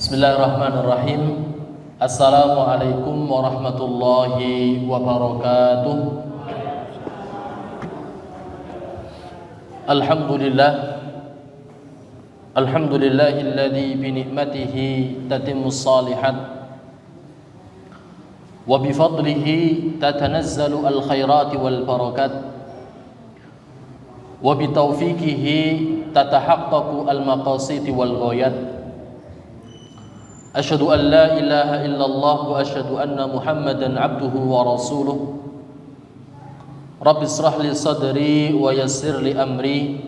Bismillahirrahmanirrahim. Assalamualaikum warahmatullahi wabarakatuh. Alhamdulillahilladzi bi ni'matihi tatimmus shalihat wa bi fadlihi tatanazzalu al khairati wal barakat wa bi taufiqihi tatahaqqaqu al maqasid wal ghayat. Asyhadu an la ilaha illallah wa asyhadu anna Muhammadan abduhu wa rasuluh. Rabbi israh li sadri wa yassir li amri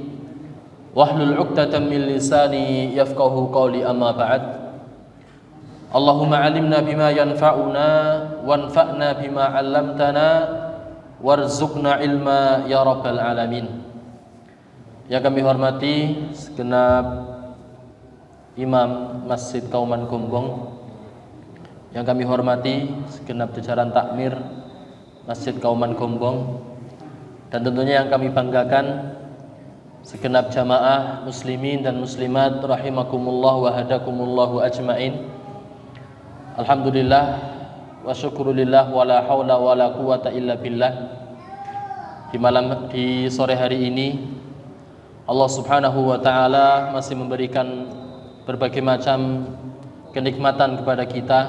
wahlul 'uqdatam min lisani yafqahu qawli, amma ba'd. Allahumma 'allimna bima yanfa'una wanfa'na bima 'allamtana warzuqna ilma ya rabbal alamin. Yang kami hormati segenap Imam Masjid Kauman Gombong, yang kami hormati segenap jajaran takmir Masjid Kauman Gombong, dan tentunya yang kami banggakan segenap jamaah muslimin dan muslimat rahimakumullah wa hadakumullahu ajmain. Alhamdulillah wa syukurulillah wa la hawla wa la quwata illa billah. Di sore hari ini Allah Subhanahu wa taala masih memberikan berbagai macam kenikmatan kepada kita.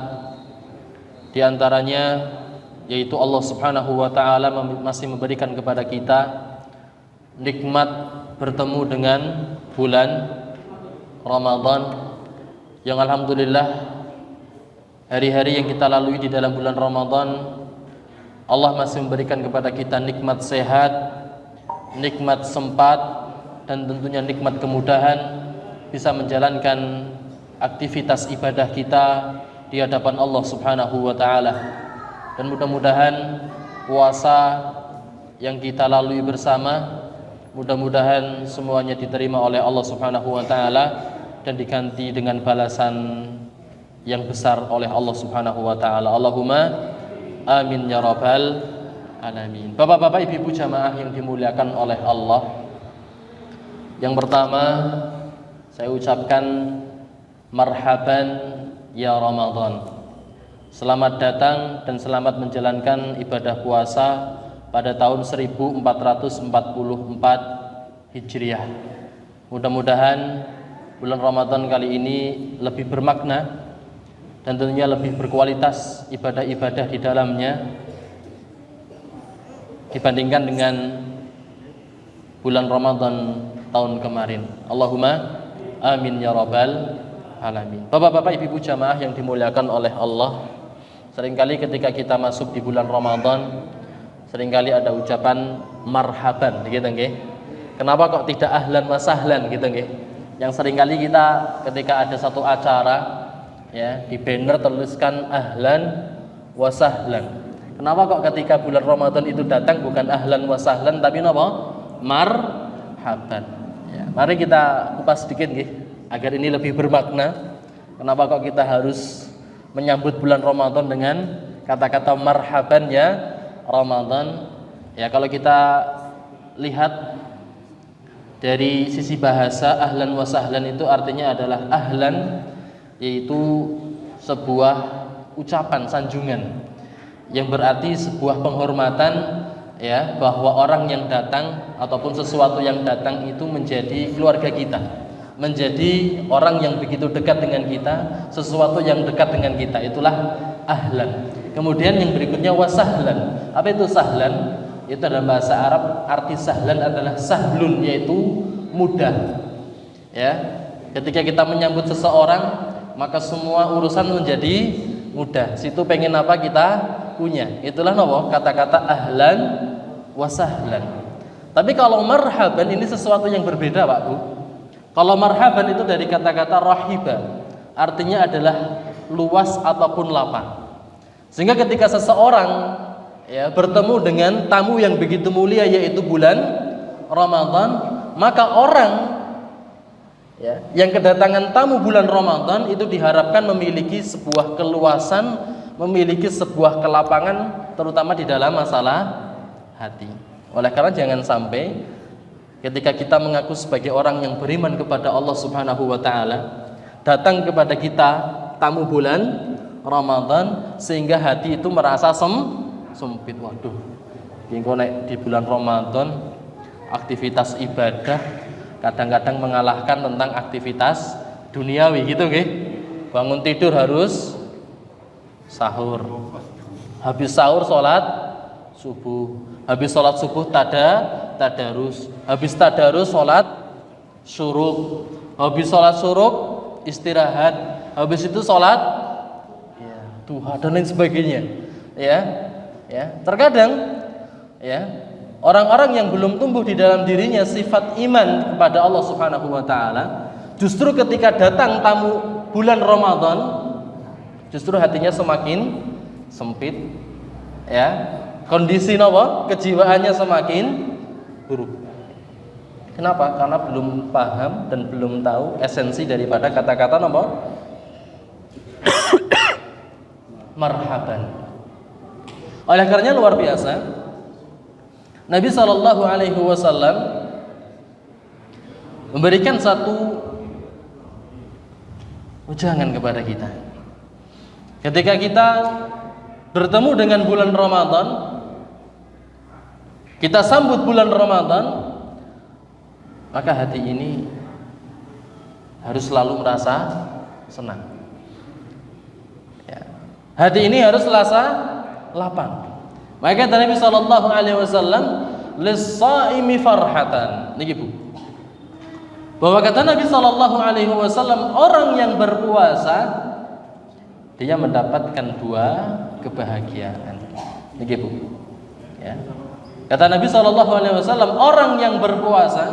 Di antaranya yaitu Allah Subhanahu wa taala masih memberikan kepada kita nikmat bertemu dengan bulan Ramadan, yang alhamdulillah hari-hari yang kita lalui di dalam bulan Ramadan Allah masih memberikan kepada kita nikmat sehat, nikmat sempat, dan tentunya nikmat kemudahan bisa menjalankan aktivitas ibadah kita di hadapan Allah Subhanahu wa taala. Dan mudah-mudahan puasa yang kita lalui bersama, mudah-mudahan semuanya diterima oleh Allah Subhanahu wa taala dan diganti dengan balasan yang besar oleh Allah Subhanahu wa taala. Allahumma amin ya rabbal alamin. Bapak-bapak, ibu-ibu jamaah yang dimuliakan oleh Allah, yang pertama saya ucapkan marhaban ya Ramadan. Selamat datang dan selamat menjalankan ibadah puasa pada tahun 1444 Hijriah. Mudah-mudahan bulan Ramadan kali ini lebih bermakna dan tentunya lebih berkualitas ibadah-ibadah di dalamnya dibandingkan dengan bulan Ramadan tahun kemarin. Allahumma amin ya rabbal alamin. Bapak-bapak, ibu-ibu jamaah yang dimuliakan oleh Allah, seringkali ketika kita masuk di bulan Ramadan, seringkali ada ucapan marhaban gitu nggih. Kenapa kok tidak ahlan wa sahlan gitu nggih? Yang seringkali kita ketika ada satu acara ya, di banner tuliskan ahlan wa sahlan. Kenapa kok ketika bulan Ramadan itu datang bukan ahlan wa sahlan tapi napa? Marhaban. Ya, mari kita kupas sedikit nggih, agar ini lebih bermakna. Kenapa kok kita harus menyambut bulan Ramadan dengan kata-kata marhaban ya Ramadan? Ya, kalau kita lihat dari sisi bahasa, ahlan wa sahlan itu artinya adalah ahlan, yaitu sebuah ucapan sanjungan yang berarti sebuah penghormatan, ya, bahwa orang yang datang ataupun sesuatu yang datang itu menjadi keluarga kita, menjadi orang yang begitu dekat dengan kita, sesuatu yang dekat dengan kita, itulah ahlan. Kemudian yang berikutnya wasahlan. Apa itu sahlan? Itu dalam bahasa Arab arti sahlan adalah sahlun, yaitu mudah. Ya, ketika kita menyambut seseorang maka semua urusan menjadi mudah. Situ pengen apa kita punya. Itulah kata-kata ahlan wa sahlan. Tapi kalau marhaban ini sesuatu yang berbeda, Pak Bu. Kalau marhaban itu dari kata-kata rahiba, artinya adalah luas ataupun lapang. Sehingga ketika seseorang ya bertemu dengan tamu yang begitu mulia yaitu bulan Ramadan, maka orang ya yang kedatangan tamu bulan Ramadan itu diharapkan memiliki sebuah keluasan, memiliki sebuah kelapangan, terutama di dalam masalah hati. Oleh karena jangan sampai ketika kita mengaku sebagai orang yang beriman kepada Allah Subhanahu wa taala, datang kepada kita tamu bulan Ramadan sehingga hati itu merasa sempit. Waduh, engko nek di bulan Ramadan aktivitas ibadah kadang-kadang mengalahkan tentang aktivitas duniawi gitu nggih. Bangun tidur harus sahur. Habis sahur salat subuh. Habis salat subuh tadarus. Habis tadarus salat syuruk. Habis salat syuruk istirahat. Habis itu salat ya, duha dan lain sebagainya. Ya. Terkadang ya, orang-orang yang belum tumbuh di dalam dirinya sifat iman kepada Allah Subhanahu wa taala, justru ketika datang tamu bulan Ramadan, justru hatinya semakin sempit, ya. Kondisi napa? Kejiwaannya semakin buruk. Kenapa? Karena belum paham dan belum tahu esensi daripada kata-kata napa? Marhaban. Oleh karenanya luar biasa, Nabi Shallallahu Alaihi Wasallam memberikan satu ujangan kepada kita. Ketika kita bertemu dengan bulan Ramadan, kita sambut bulan Ramadan, maka hati ini harus selalu merasa senang. Ya. Hati ini harus merasa lapang. Maka kata Nabi Sallallahu Alaihi Wasallam, "Lis-shaimi farhatan." Niki Bu. Bahwa kata Nabi Sallallahu Alaihi Wasallam, orang yang berpuasa dia mendapatkan dua kebahagiaan. Niki Bu. Ya. Kata Nabi Sallallahu Alaihi Wasallam, orang yang berpuasa,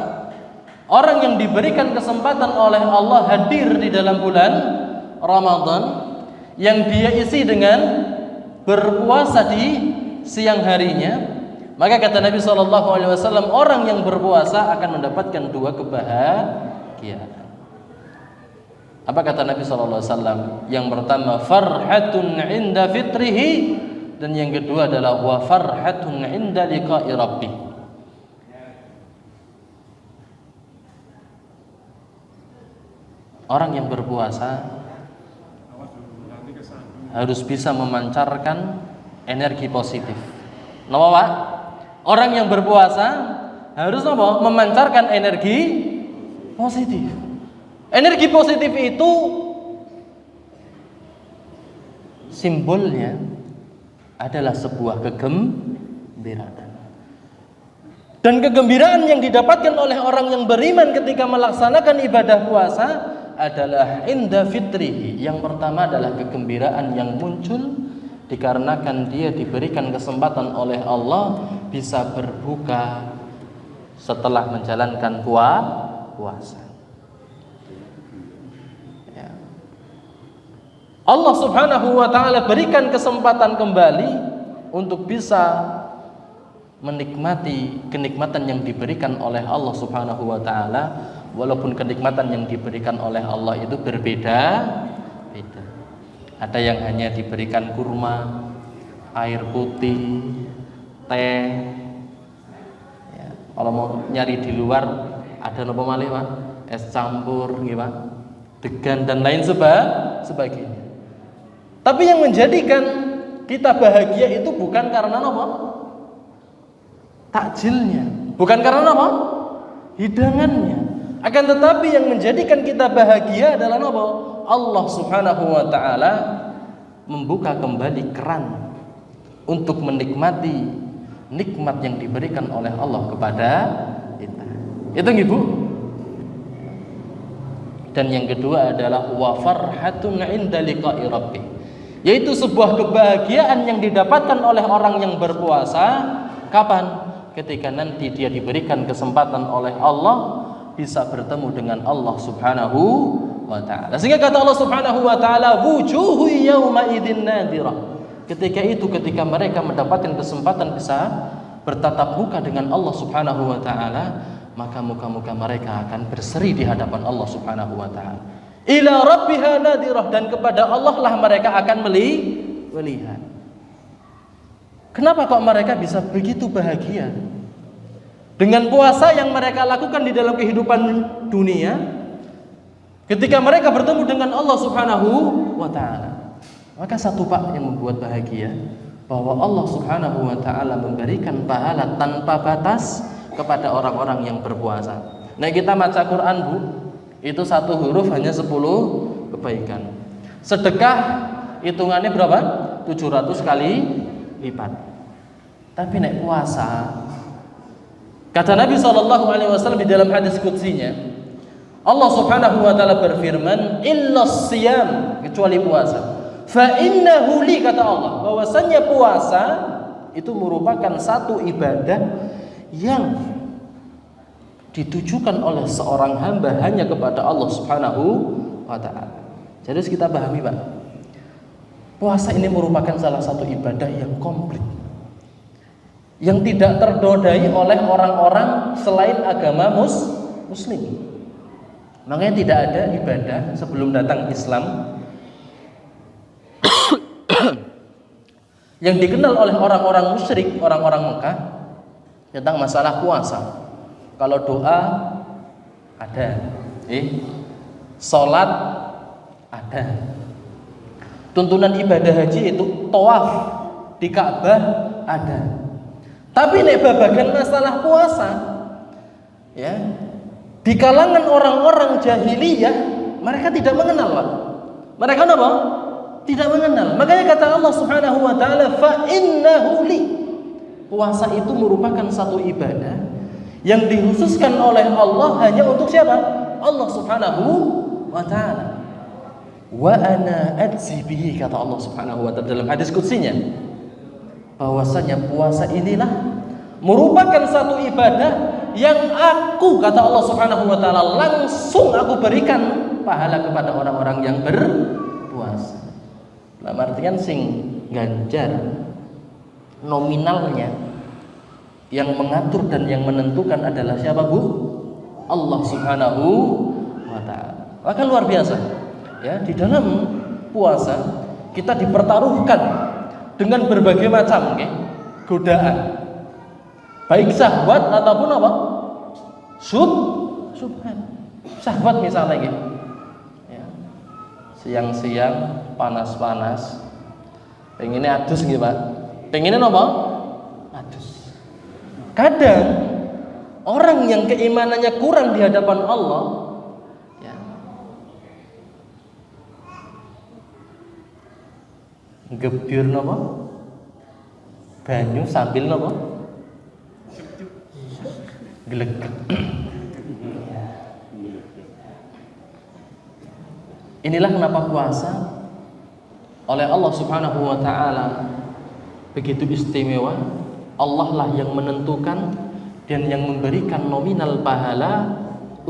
orang yang diberikan kesempatan oleh Allah hadir di dalam bulan Ramadan, yang dia isi dengan berpuasa di siang harinya, maka kata Nabi Shallallahu Alaihi Wasallam, orang yang berpuasa akan mendapatkan dua kebahagiaan. Apa kata Nabi Shallallahu Alaihi Wasallam? Yang pertama, farhatun inda fitrihi, dan yang kedua adalah wa farhatun inda liqa'i rabbih. Orang yang berpuasa harus bisa memancarkan energi positif. Napa Pak? Orang yang berpuasa harus apa? Memancarkan energi positif. Energi positif itu simbolnya adalah sebuah kegembiraan. Dan kegembiraan yang didapatkan oleh orang yang beriman ketika melaksanakan ibadah puasa adalah inda fitrihi. Yang pertama adalah kegembiraan yang muncul dikarenakan dia diberikan kesempatan oleh Allah bisa berbuka setelah menjalankan puasa. Ya. Allah Subhanahu wa taala berikan kesempatan kembali untuk bisa menikmati kenikmatan yang diberikan oleh Allah Subhanahu wa taala, walaupun kenikmatan yang diberikan oleh Allah itu berbeda-beda. Ada yang hanya diberikan kurma, air putih, teh. Ya, kalau mau nyari di luar ada nopo malih Pak? Es campur nggih Pak, degan dan lain sebagainya. Tapi yang menjadikan kita bahagia itu bukan karena nopo? Takjilnya, bukan karena apa? Hidangannya. Akan tetapi yang menjadikan kita bahagia adalah apa? Allah Subhanahu wa taala membuka kembali keran untuk menikmati nikmat yang diberikan oleh Allah kepada kita. Itu Ibu. Dan yang kedua adalah wa farhatun 'inda liqa'i rabbih. Yaitu sebuah kebahagiaan yang didapatkan oleh orang yang berpuasa kapan? Ketika nanti dia diberikan kesempatan oleh Allah bisa bertemu dengan Allah Subhanahu wa taala. Sehingga kata Allah Subhanahu wa taala, wujuhu yauma idzin nadirah. Ketika mereka mendapatkan kesempatan bisa bertatap muka dengan Allah Subhanahu wa taala, maka muka-muka mereka akan berseri di hadapan Allah Subhanahu wa taala. Ila rabbiha nadirah, dan kepada Allah lah mereka akan melihat. Kenapa kok mereka bisa begitu bahagia dengan puasa yang mereka lakukan di dalam kehidupan dunia? ketika mereka bertemu dengan Allah Subhanahu wa taala. Maka satu Pak yang membuat bahagia, bahwa Allah Subhanahu wa taala memberikan pahala tanpa batas kepada orang-orang yang berpuasa. Nah, kita baca Quran, Bu, itu satu huruf hanya 10 kebaikan. Sedekah hitungannya berapa? 700 kali lipat. Tapi naik puasa, kata Nabi SAW di dalam hadis qudsinya, Allah Subhanahu wa taala berfirman, "Illa siyam", kecuali puasa. Fa innahu li, kata Allah, bahwasanya puasa itu merupakan satu ibadah yang ditujukan oleh seorang hamba hanya kepada Allah Subhanahu wa taala. Jadi kita pahami, Pak, puasa ini merupakan salah satu ibadah yang komplit, yang tidak terdodai oleh orang-orang selain agama muslim. Makanya tidak ada ibadah sebelum datang Islam yang dikenal oleh orang-orang musyrik, orang-orang Mekah tentang masalah puasa. Kalau doa ada, salat ada, tuntunan ibadah haji itu tawaf di Ka'bah ada. Tapi nek babagan masalah puasa, ya, di kalangan orang-orang jahiliyah mereka tidak mengenal, Pak. Mereka apa? Tidak mengenal. Makanya kata Allah Subhanahu wa taala, fa innahu li. Puasa itu merupakan satu ibadah yang dikhususkan oleh Allah hanya untuk siapa? Allah Subhanahu wa taala. Wa ana ajzi bihi, kata Allah Subhanahu wa taala dalam hadis qudsinya, bahwasanya puasa inilah merupakan satu ibadah yang aku, kata Allah Subhanahu wa taala, langsung aku berikan pahala kepada orang-orang yang berpuasa. Dalam artian sing ganjar nominalnya, yang mengatur dan yang menentukan adalah siapa, Bu? Allah Subhanahu wa taala. Maka luar biasa, ya, di dalam puasa kita dipertaruhkan dengan berbagai macam godaan, baik syahwat ataupun apa? Subhan. Syahwat misalnya gitu. Ya. Siang-siang panas-panas, pengennya adus gitu, Pak. Pengennya apa? Adus. Kadang orang yang keimanannya kurang di hadapan Allah, ya, gebyur napa? Banyu sambil napa? Glegek. Inilah kenapa puasa oleh Allah Subhanahu wa taala begitu istimewa. Allah lah yang menentukan dan yang memberikan nominal pahala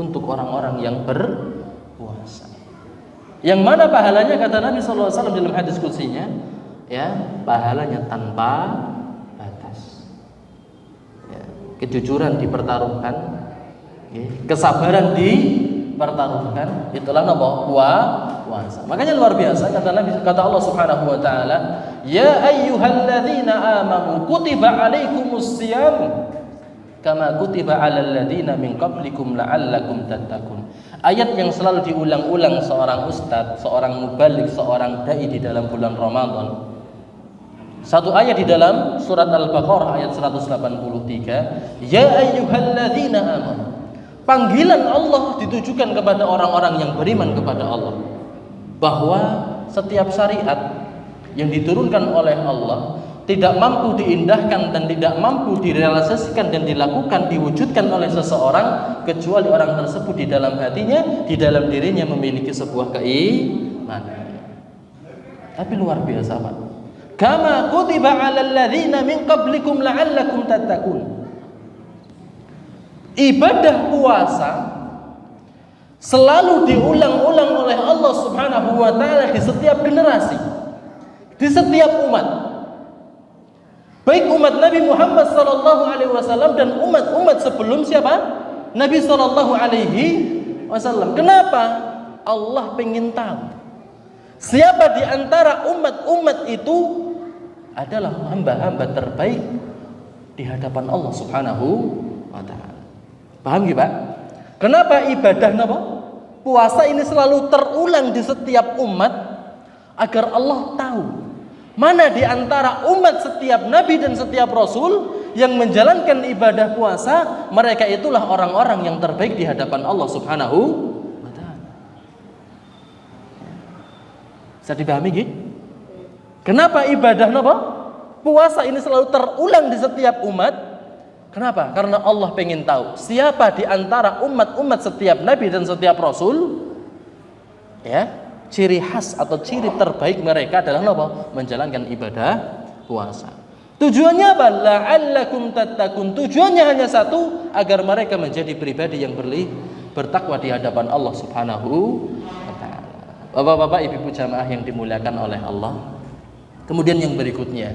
untuk orang-orang yang berpuasa. Yang mana pahalanya, kata Nabi sallallahu alaihi wasallam dalam hadis qudsinya, ya, pahalanya tanpa batas. Ya, kejujuran dipertaruhkan, ya, kesabaran dipertaruhkan, itulah apa? Puasa. Makanya luar biasa kata Nabi, kata Allah Subhanahu wa taala, ya ayyuhalladzina amanu kutiba alaikumus shiyam kama kutiba alal ladzina min qablikum la'allakum tattaqun. Ayat yang selalu diulang-ulang seorang ustadz, seorang mubalik, seorang dai di dalam bulan Ramadan. Satu ayat di dalam surat Al-Baqarah ayat 183, ya ayyuhalladzina amanu. Panggilan Allah ditujukan kepada orang-orang yang beriman kepada Allah, bahwa setiap syariat yang diturunkan oleh Allah tidak mampu diindahkan dan tidak mampu direalisasikan dan dilakukan, diwujudkan oleh seseorang kecuali orang tersebut di dalam hatinya, di dalam dirinya memiliki sebuah keimanan. Tapi luar biasa, Pak. Kama kutiba 'alal ladzina min qablikum la'allakum tattaqun. Ibadah puasa selalu diulang-ulang oleh Allah Subhanahu wa taala di setiap generasi, di setiap umat. Baik umat Nabi Muhammad sallallahu alaihi wasallam dan umat-umat sebelum siapa? Nabi sallallahu alaihi wasallam. Kenapa? Allah pengen tahu siapa di antara umat-umat itu adalah hamba-hamba terbaik di hadapan Allah Subhanahu wa taala. Paham nggih, Pak? Kenapa ibadah napa? puasa ini selalu terulang di setiap umat agar Allah tahu mana di antara umat setiap nabi dan setiap rasul yang menjalankan ibadah puasa, mereka itulah orang-orang yang terbaik di hadapan Allah Subhanahu wa taala. Bisa dipahami nggih? Kenapa ibadah napa? Puasa ini selalu terulang di setiap umat? Kenapa? Karena Allah pengen tahu siapa di antara umat-umat setiap nabi dan setiap rasul, ya, ciri khas atau ciri terbaik mereka adalah apa? Menjalankan ibadah puasa. Tujuannya apa? La'allakum tattaqun. Tujuannya hanya satu, agar mereka menjadi pribadi yang bertakwa di hadapan Allah Subhanahu wa taala. Bapak-bapak, ibu-ibu jamaah yang dimuliakan oleh Allah. Kemudian yang berikutnya,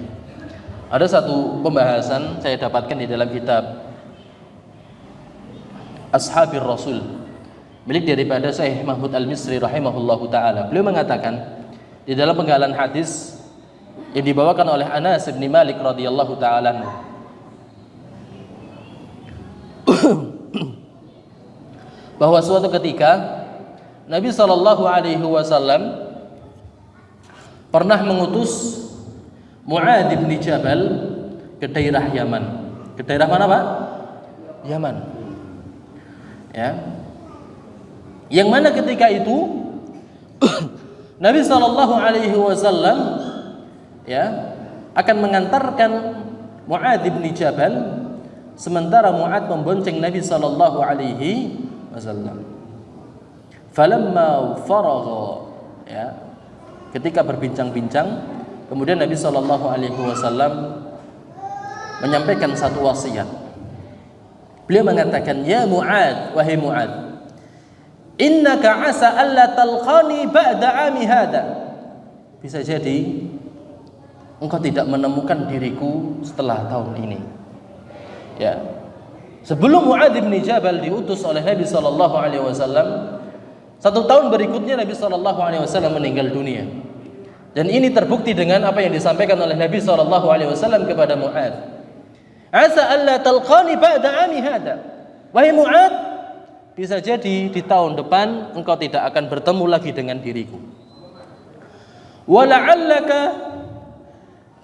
ada satu pembahasan saya dapatkan di dalam kitab Ashabir Rasul, milik daripada Syekh Mahmud Al-Misri rahimahullahu taala. Beliau mengatakan di dalam penggalan hadis yang dibawakan oleh Anas bin Malik radhiyallahu taala bahwa suatu ketika Nabi sallallahu alaihi wasallam pernah mengutus Mu'adz bin Jabal ke daerah Yaman. Ke daerah mana, Pak? Yaman. Ya. Yang mana ketika itu Nabi sallallahu alaihi wasallam ya akan mengantarkan Mu'adz bin Jabal, sementara Mu'adz membonceng Nabi sallallahu alaihi wasallam. Falamma faragha, ya, ketika berbincang-bincang, kemudian Nabi sallallahu alaihi wasallam menyampaikan satu wasiat. Beliau mengatakan, "Ya Mu'adz, wahai Mu'adz, innaka asa alla talqani ba'da 'ami hada." Bisa jadi engkau tidak menemukan diriku setelah tahun ini. Ya. Sebelum Mu'adz bin Jabal diutus oleh Nabi sallallahu alaihi wasallam, 1 tahun berikutnya Nabi sallallahu alaihi wasallam meninggal dunia. Dan ini terbukti dengan apa yang disampaikan oleh Nabi sallallahu alaihi wasallam kepada Mu'adz. Asa alla talqani ba'da 'ami hada. Wahai Mu'adz, bisa jadi di tahun depan engkau tidak akan bertemu lagi dengan diriku. Wa la'allaka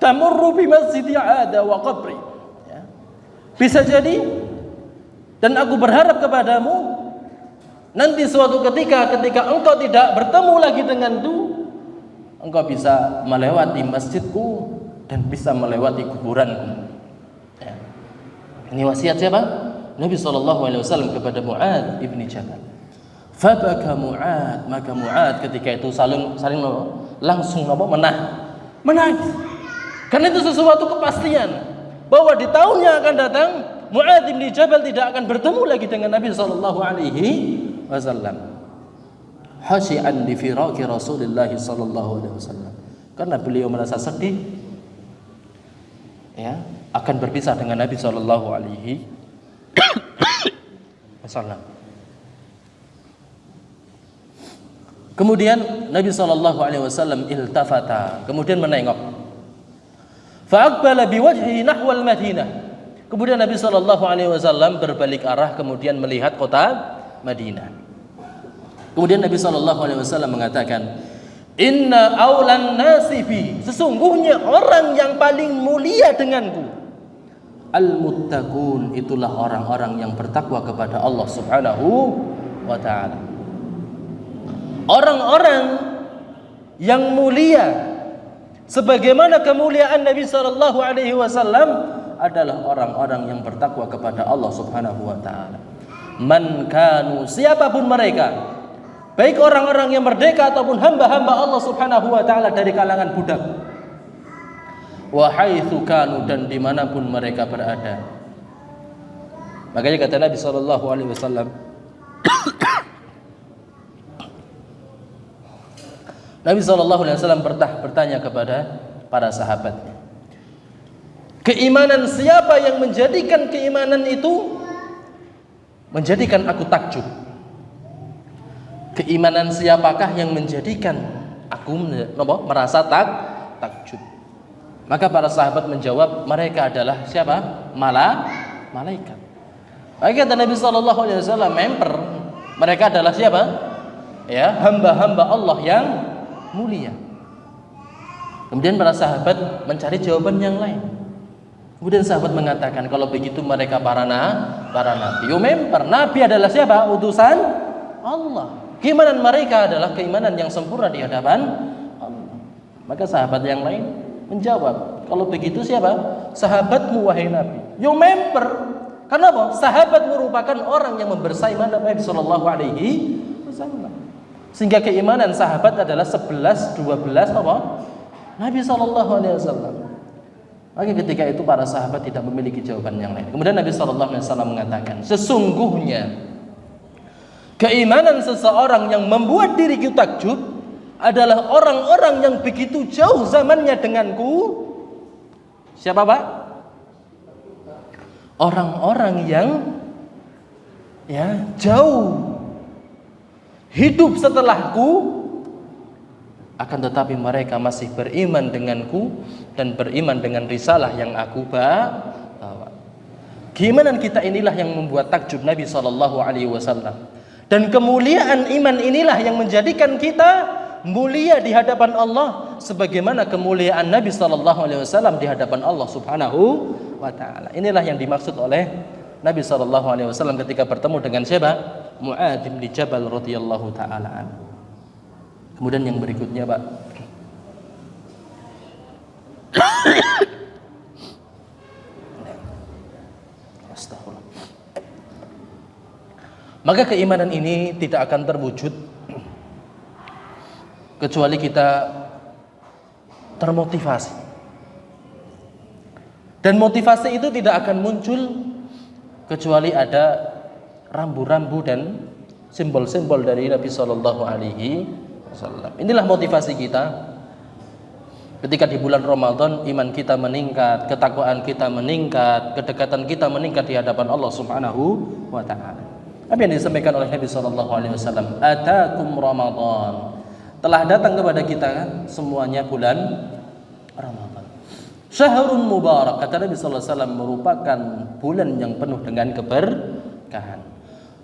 tamurru bi masjidi 'ada wa qabri. Ya. Bisa jadi, dan aku berharap kepadamu, nanti suatu ketika engkau tidak bertemu lagi denganku, engkau bisa melewati masjidku dan bisa melewati kuburanku. Ya. Ini wasiat siapa? Nabi SAW kepada Mu'adz ibn Jabal. Fabaka Mu'adz, maka Mu'adz ketika itu saling langsung menangis. Karena itu sesuatu kepastian bahwa di tahun yang akan datang Mu'adz ibn Jabal tidak akan bertemu lagi dengan Nabi SAW. Hasyi'an li firaqi Rasulillah sallallahu alaihi wasallam. Karena beliau merasa sedih, ya, akan berpisah dengan Nabi sallallahu alaihi wasallam. Kemudian Nabi sallallahu alaihi wasallam iltafata, kemudian menengok. Fa aqbala biwajhihi nahwal Madinah. Kemudian Nabi sallallahu alaihi wasallam berbalik arah kemudian melihat kota Madinah. Kemudian Nabi sallallahu alaihi wasallam mengatakan, "Inna aulan nasi bi," sesungguhnya orang yang paling mulia denganku, al-muttaqun, itulah orang-orang yang bertakwa kepada Allah Subhanahu wa taala. Orang-orang yang mulia sebagaimana kemuliaan Nabi sallallahu alaihi wasallam adalah orang-orang yang bertakwa kepada Allah Subhanahu wa taala. Man kanu, siapapun mereka, baik orang-orang yang merdeka ataupun hamba-hamba Allah Subhanahu wa taala dari kalangan budak. Wa haitsu kanu, dan dimanapun mereka berada. Makanya kata Nabi sallallahu alaihi wasallam, Nabi sallallahu alaihi wasallam bertanya kepada para sahabatnya, keimanan siapa yang menjadikan keimanan itu menjadikan aku takjub? Keimanan siapakah yang menjadikan aku merasa takjub? Maka para sahabat menjawab, mereka adalah siapa? Malaikat. Maka kata Nabi sallallahu alaihi wasallam, member mereka adalah siapa? ya hamba-hamba Allah yang mulia. Kemudian para sahabat mencari jawaban yang lain. Kemudian sahabat mengatakan, kalau begitu mereka para nabi. Memang nabi adalah siapa? Utusan Allah. Keimanan mereka adalah keimanan yang sempurna di hadapan Allah. Maka sahabat yang lain menjawab, kalau begitu siapa? Sahabatmu wahai Nabi. Memang. Karena apa? Sahabat merupakan orang yang membersamai Nabi sallallahu alaihi wasallam. Sehingga keimanan sahabat adalah 11 12 apa? Nabi sallallahu alaihi wasallam. Maka ketika itu para sahabat tidak memiliki jawaban yang lain. Kemudian Nabi sallallahu alaihi wasallam mengatakan, sesungguhnya keimanan seseorang yang membuat diriku takjub adalah orang-orang yang begitu jauh zamannya denganku. Siapa, Pak? Orang-orang yang jauh hidup setelahku, akan tetapi mereka masih beriman denganku dan beriman dengan risalah yang aku bawa. Keimanan kita inilah yang membuat takjub Nabi SAW. Dan kemuliaan iman inilah yang menjadikan kita mulia di hadapan Allah, sebagaimana kemuliaan Nabi SAW di hadapan Allah Subhanahu wa Ta'ala. Inilah yang dimaksud oleh Nabi SAW ketika bertemu dengan siapa? Mu'adz bin Jabal radhiyallahu ta'ala anhu. Kemudian yang berikutnya, Pak. Astagfirullah. Maka keimanan ini tidak akan terwujud kecuali kita termotivasi. Dan motivasi itu tidak akan muncul kecuali ada rambu-rambu dan simbol-simbol dari Nabi Sallallahu Alaihi Wasallam. Inilah motivasi kita. Ketika di bulan Ramadan iman kita meningkat, ketakwaan kita meningkat, kedekatan kita meningkat di hadapan Allah Subhanahu wa Ta'ala. Apa yang disampaikan oleh Nabi Sallallahu Alaihi Wasallam? Atakum Ramadan. Telah datang kepada kita semuanya bulan Ramadan. Syahrun mubarak, kata Nabi Sallallahu Alaihi Wasallam, merupakan bulan yang penuh dengan keberkahan.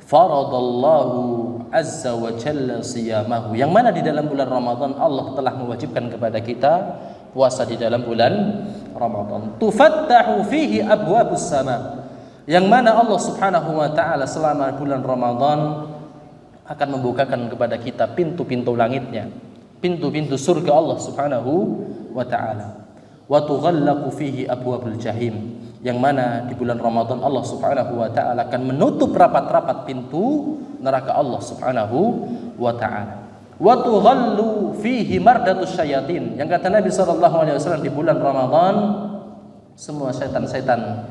Faradallahu azza wa jalla siyamahu, yang mana di dalam bulan Ramadan Allah telah mewajibkan kepada kita puasa di dalam bulan Ramadan. Tufattahu fihi abwabus sama, yang mana Allah Subhanahu wa Ta'ala selama bulan Ramadan akan membukakan kepada kita pintu-pintu langitnya, pintu-pintu surga Allah Subhanahu wa Ta'ala. Wa tughallaqu fihi abwabul jahim, yang mana di bulan Ramadan Allah Subhanahu wa Ta'ala akan menutup rapat-rapat pintu neraka Allah Subhanahu wa Ta'ala. Wa tughallu fihi mardatus syayatin, yang kata Nabi sallallahu alaihi wasallam, di bulan Ramadan semua setan-setan,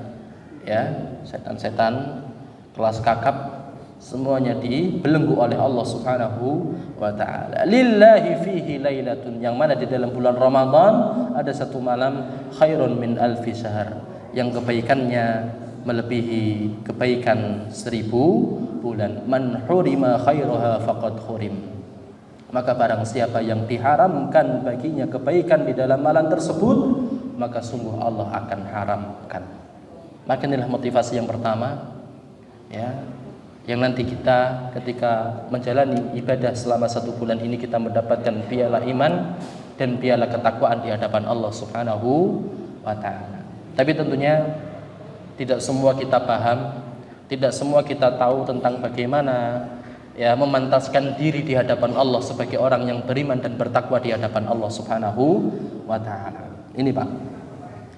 setan-setan kelas kakap semuanya dibelenggu oleh Allah Subhanahu wa Ta'ala. Lillahi fihi lailatun, yang mana di dalam bulan Ramadan ada satu malam khairun min alfi syahr, yang kebaikannya melebihi kebaikan 1000 bulan. Man hurima khairaha faqad hurim, maka barang siapa yang diharamkan baginya kebaikan di dalam malam tersebut, maka sungguh Allah akan haramkan. Maka inilah motivasi yang pertama, yang nanti kita ketika menjalani ibadah selama 1 bulan ini, kita mendapatkan piala iman dan piala ketakwaan di hadapan Allah Subhanahu wa Ta'ala. Tapi tentunya tidak semua kita paham, tidak semua kita tahu tentang bagaimana memantaskan diri di hadapan Allah sebagai orang yang beriman dan bertakwa di hadapan Allah Subhanahu wa Ta'ala. Ini, Pak,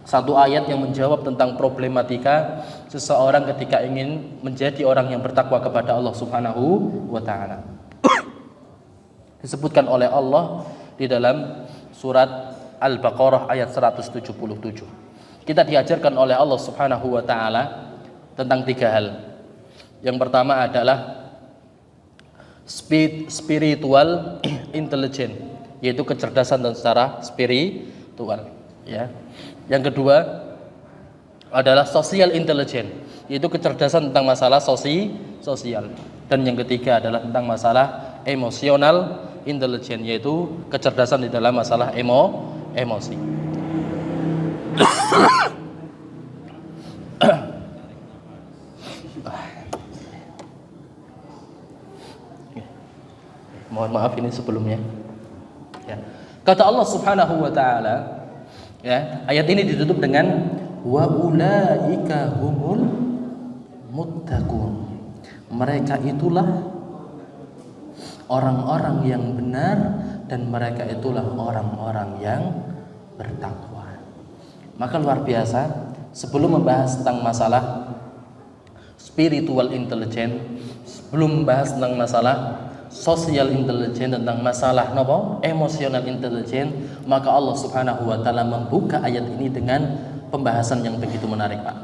satu ayat yang menjawab tentang problematika seseorang ketika ingin menjadi orang yang bertakwa kepada Allah Subhanahu wa Ta'ala. Disebutkan oleh Allah di dalam surat Al-Baqarah ayat 177. Kita diajarkan oleh Allah Subhanahu wa Ta'ala tentang 3 hal. Yang pertama adalah spiritual intelligence, yaitu kecerdasan dan secara spiritual, Yang kedua adalah social intelligence, yaitu kecerdasan tentang masalah sosial. Dan yang ketiga adalah tentang masalah emotional intelligence, yaitu kecerdasan di dalam masalah emosi. Mohon maaf ini sebelumnya. Ya. Kata Allah Subhanahu wa taala, ya, ayat ini ditutup dengan wa ulaika humul muttaqun. Mereka itulah orang-orang yang benar dan mereka itulah orang-orang yang bertakwa. Maka luar biasa, sebelum membahas tentang masalah spiritual intelligence, sebelum membahas tentang masalah social intelligence, tentang masalah emotional intelligence, maka Allah Subhanahu wa taala membuka ayat ini dengan pembahasan yang begitu menarik, Pak.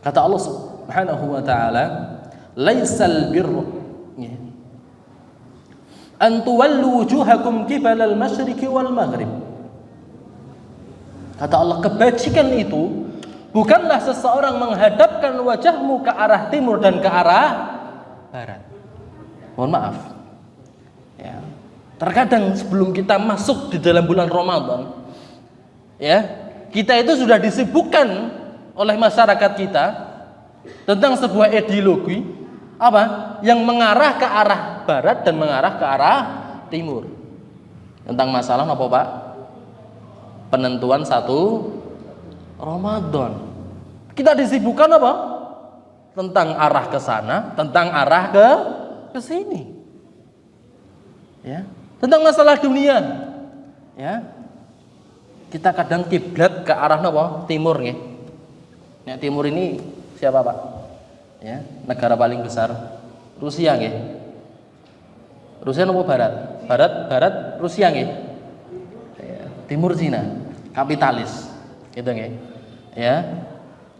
Kata Allah Subhanahu wa taala, laisal birru an tuwallu wujuhakum qibala al-masyriqi wal maghrib. Kata Allah, kebajikan itu bukanlah seseorang menghadapkan wajahmu ke arah timur dan ke arah barat. Mohon maaf. Ya. Terkadang sebelum kita masuk di dalam bulan Ramadan, ya, kita itu sudah disibukkan oleh masyarakat kita tentang sebuah ideologi apa? Yang mengarah ke arah barat dan mengarah ke arah timur. Tentang masalah apa, Pak? Penentuan 1 Ramadan. Kita disibukkan apa? Tentang arah ke sana, tentang arah ke sini. Ya, tentang masalah dunia. Ya. Kita kadang kiblat ke arah apa? Timur nggih. Nek timur ini siapa, Pak? Ya, negara paling besar Rusia nggih. Rusia apa barat? Barat Rusia nggih. Ya, timur Cina, kapitalis. Gitu nggih. Ya.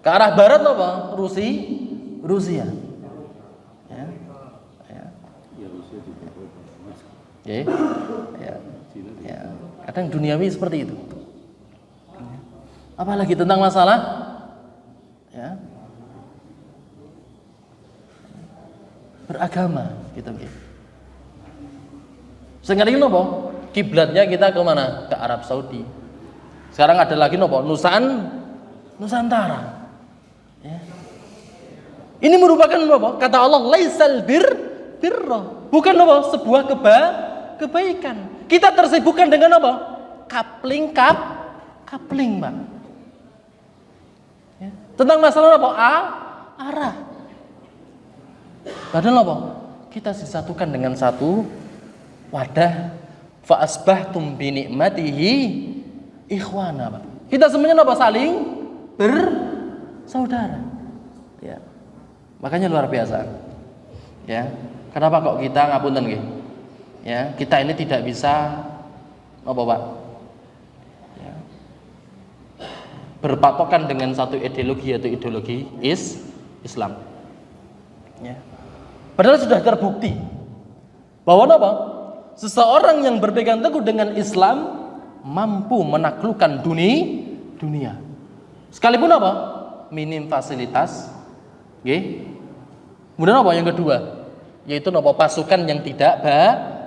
Ke arah barat apa? Rusia. Ya. Ya. Ya. Ya. Ya. Kadang duniawi seperti itu. Apalagi tentang masalah ya, beragama gitu nggih. Sekarang ini nopo? Kiblatnya kita ke mana? Ke Arab Saudi. Sekarang ada lagi nopo? Nusantara. Ya. Ini merupakan nopo? Kata Allah, laisal birra. Bukan nopo? Sebuah kebaikan. Kita tersibukkan dengan nopo? Coupling, Pak. Ya. Tentang masalah apa? Arah. Padahal apa? Kita disatukan dengan satu wadah. Fa asbahtum bi ni'matihi ikhwana, Pak. Kita semuanya apa? Saling bersaudara. Ya. Makanya luar biasa. Ya. Kenapa kok kita ngapunten nggih? Ya, kita ini tidak bisa apa, Pak? Berpatokan dengan satu ideologi, yaitu ideologi Islam. Ya. Padahal sudah terbukti bahwa apa? Seseorang yang berpegang teguh dengan Islam mampu menaklukkan dunia. Sekalipun apa? Minim fasilitas. Okay. Kemudian apa yang kedua? Yaitu apa? Pasukan yang tidak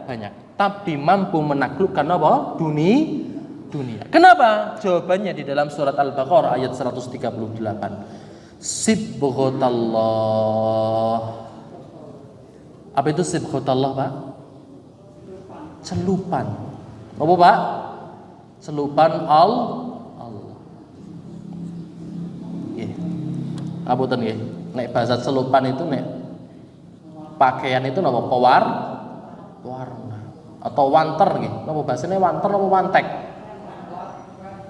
banyak, tapi mampu menaklukkan apa? Dunia. Kenapa? Jawabannya di dalam surat Al-Baqarah ayat 138. Sibghatallah. Apa itu sibghatallah, Pak? Celupan. Apa, Pak? Celupan Allah. Nggih. Ngapunten nggih. Nek bahasa celupan itu nek pakaian itu napa? Warna atau wanter nggih. Napa bahasane wanter apa wantek?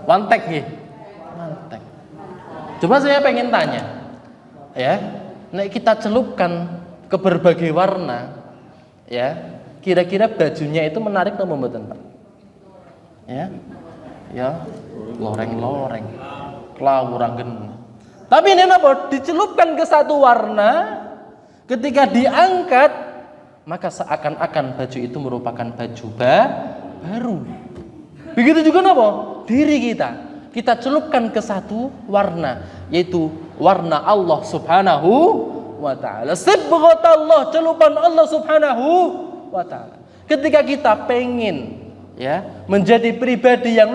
Wantek nggih. Wantek. Coba saya pengen tanya. Ya, nek kita celupkan ke berbagai warna, ya, kira-kira bajunya itu menarik atau mboten, Pak? Ya. Ya, loreng-loreng. Klawurangen. Tapi ini apa? Dicelupkan ke satu warna, ketika diangkat, maka seakan-akan baju itu merupakan baju baru. Begitu juga apa? Diri kita celupkan ke satu warna, yaitu warna Allah Subhanahu wa ta'ala. Sibghatallah, celupan Allah Subhanahu wa ta'ala. Ketika kita pengen ya menjadi pribadi yang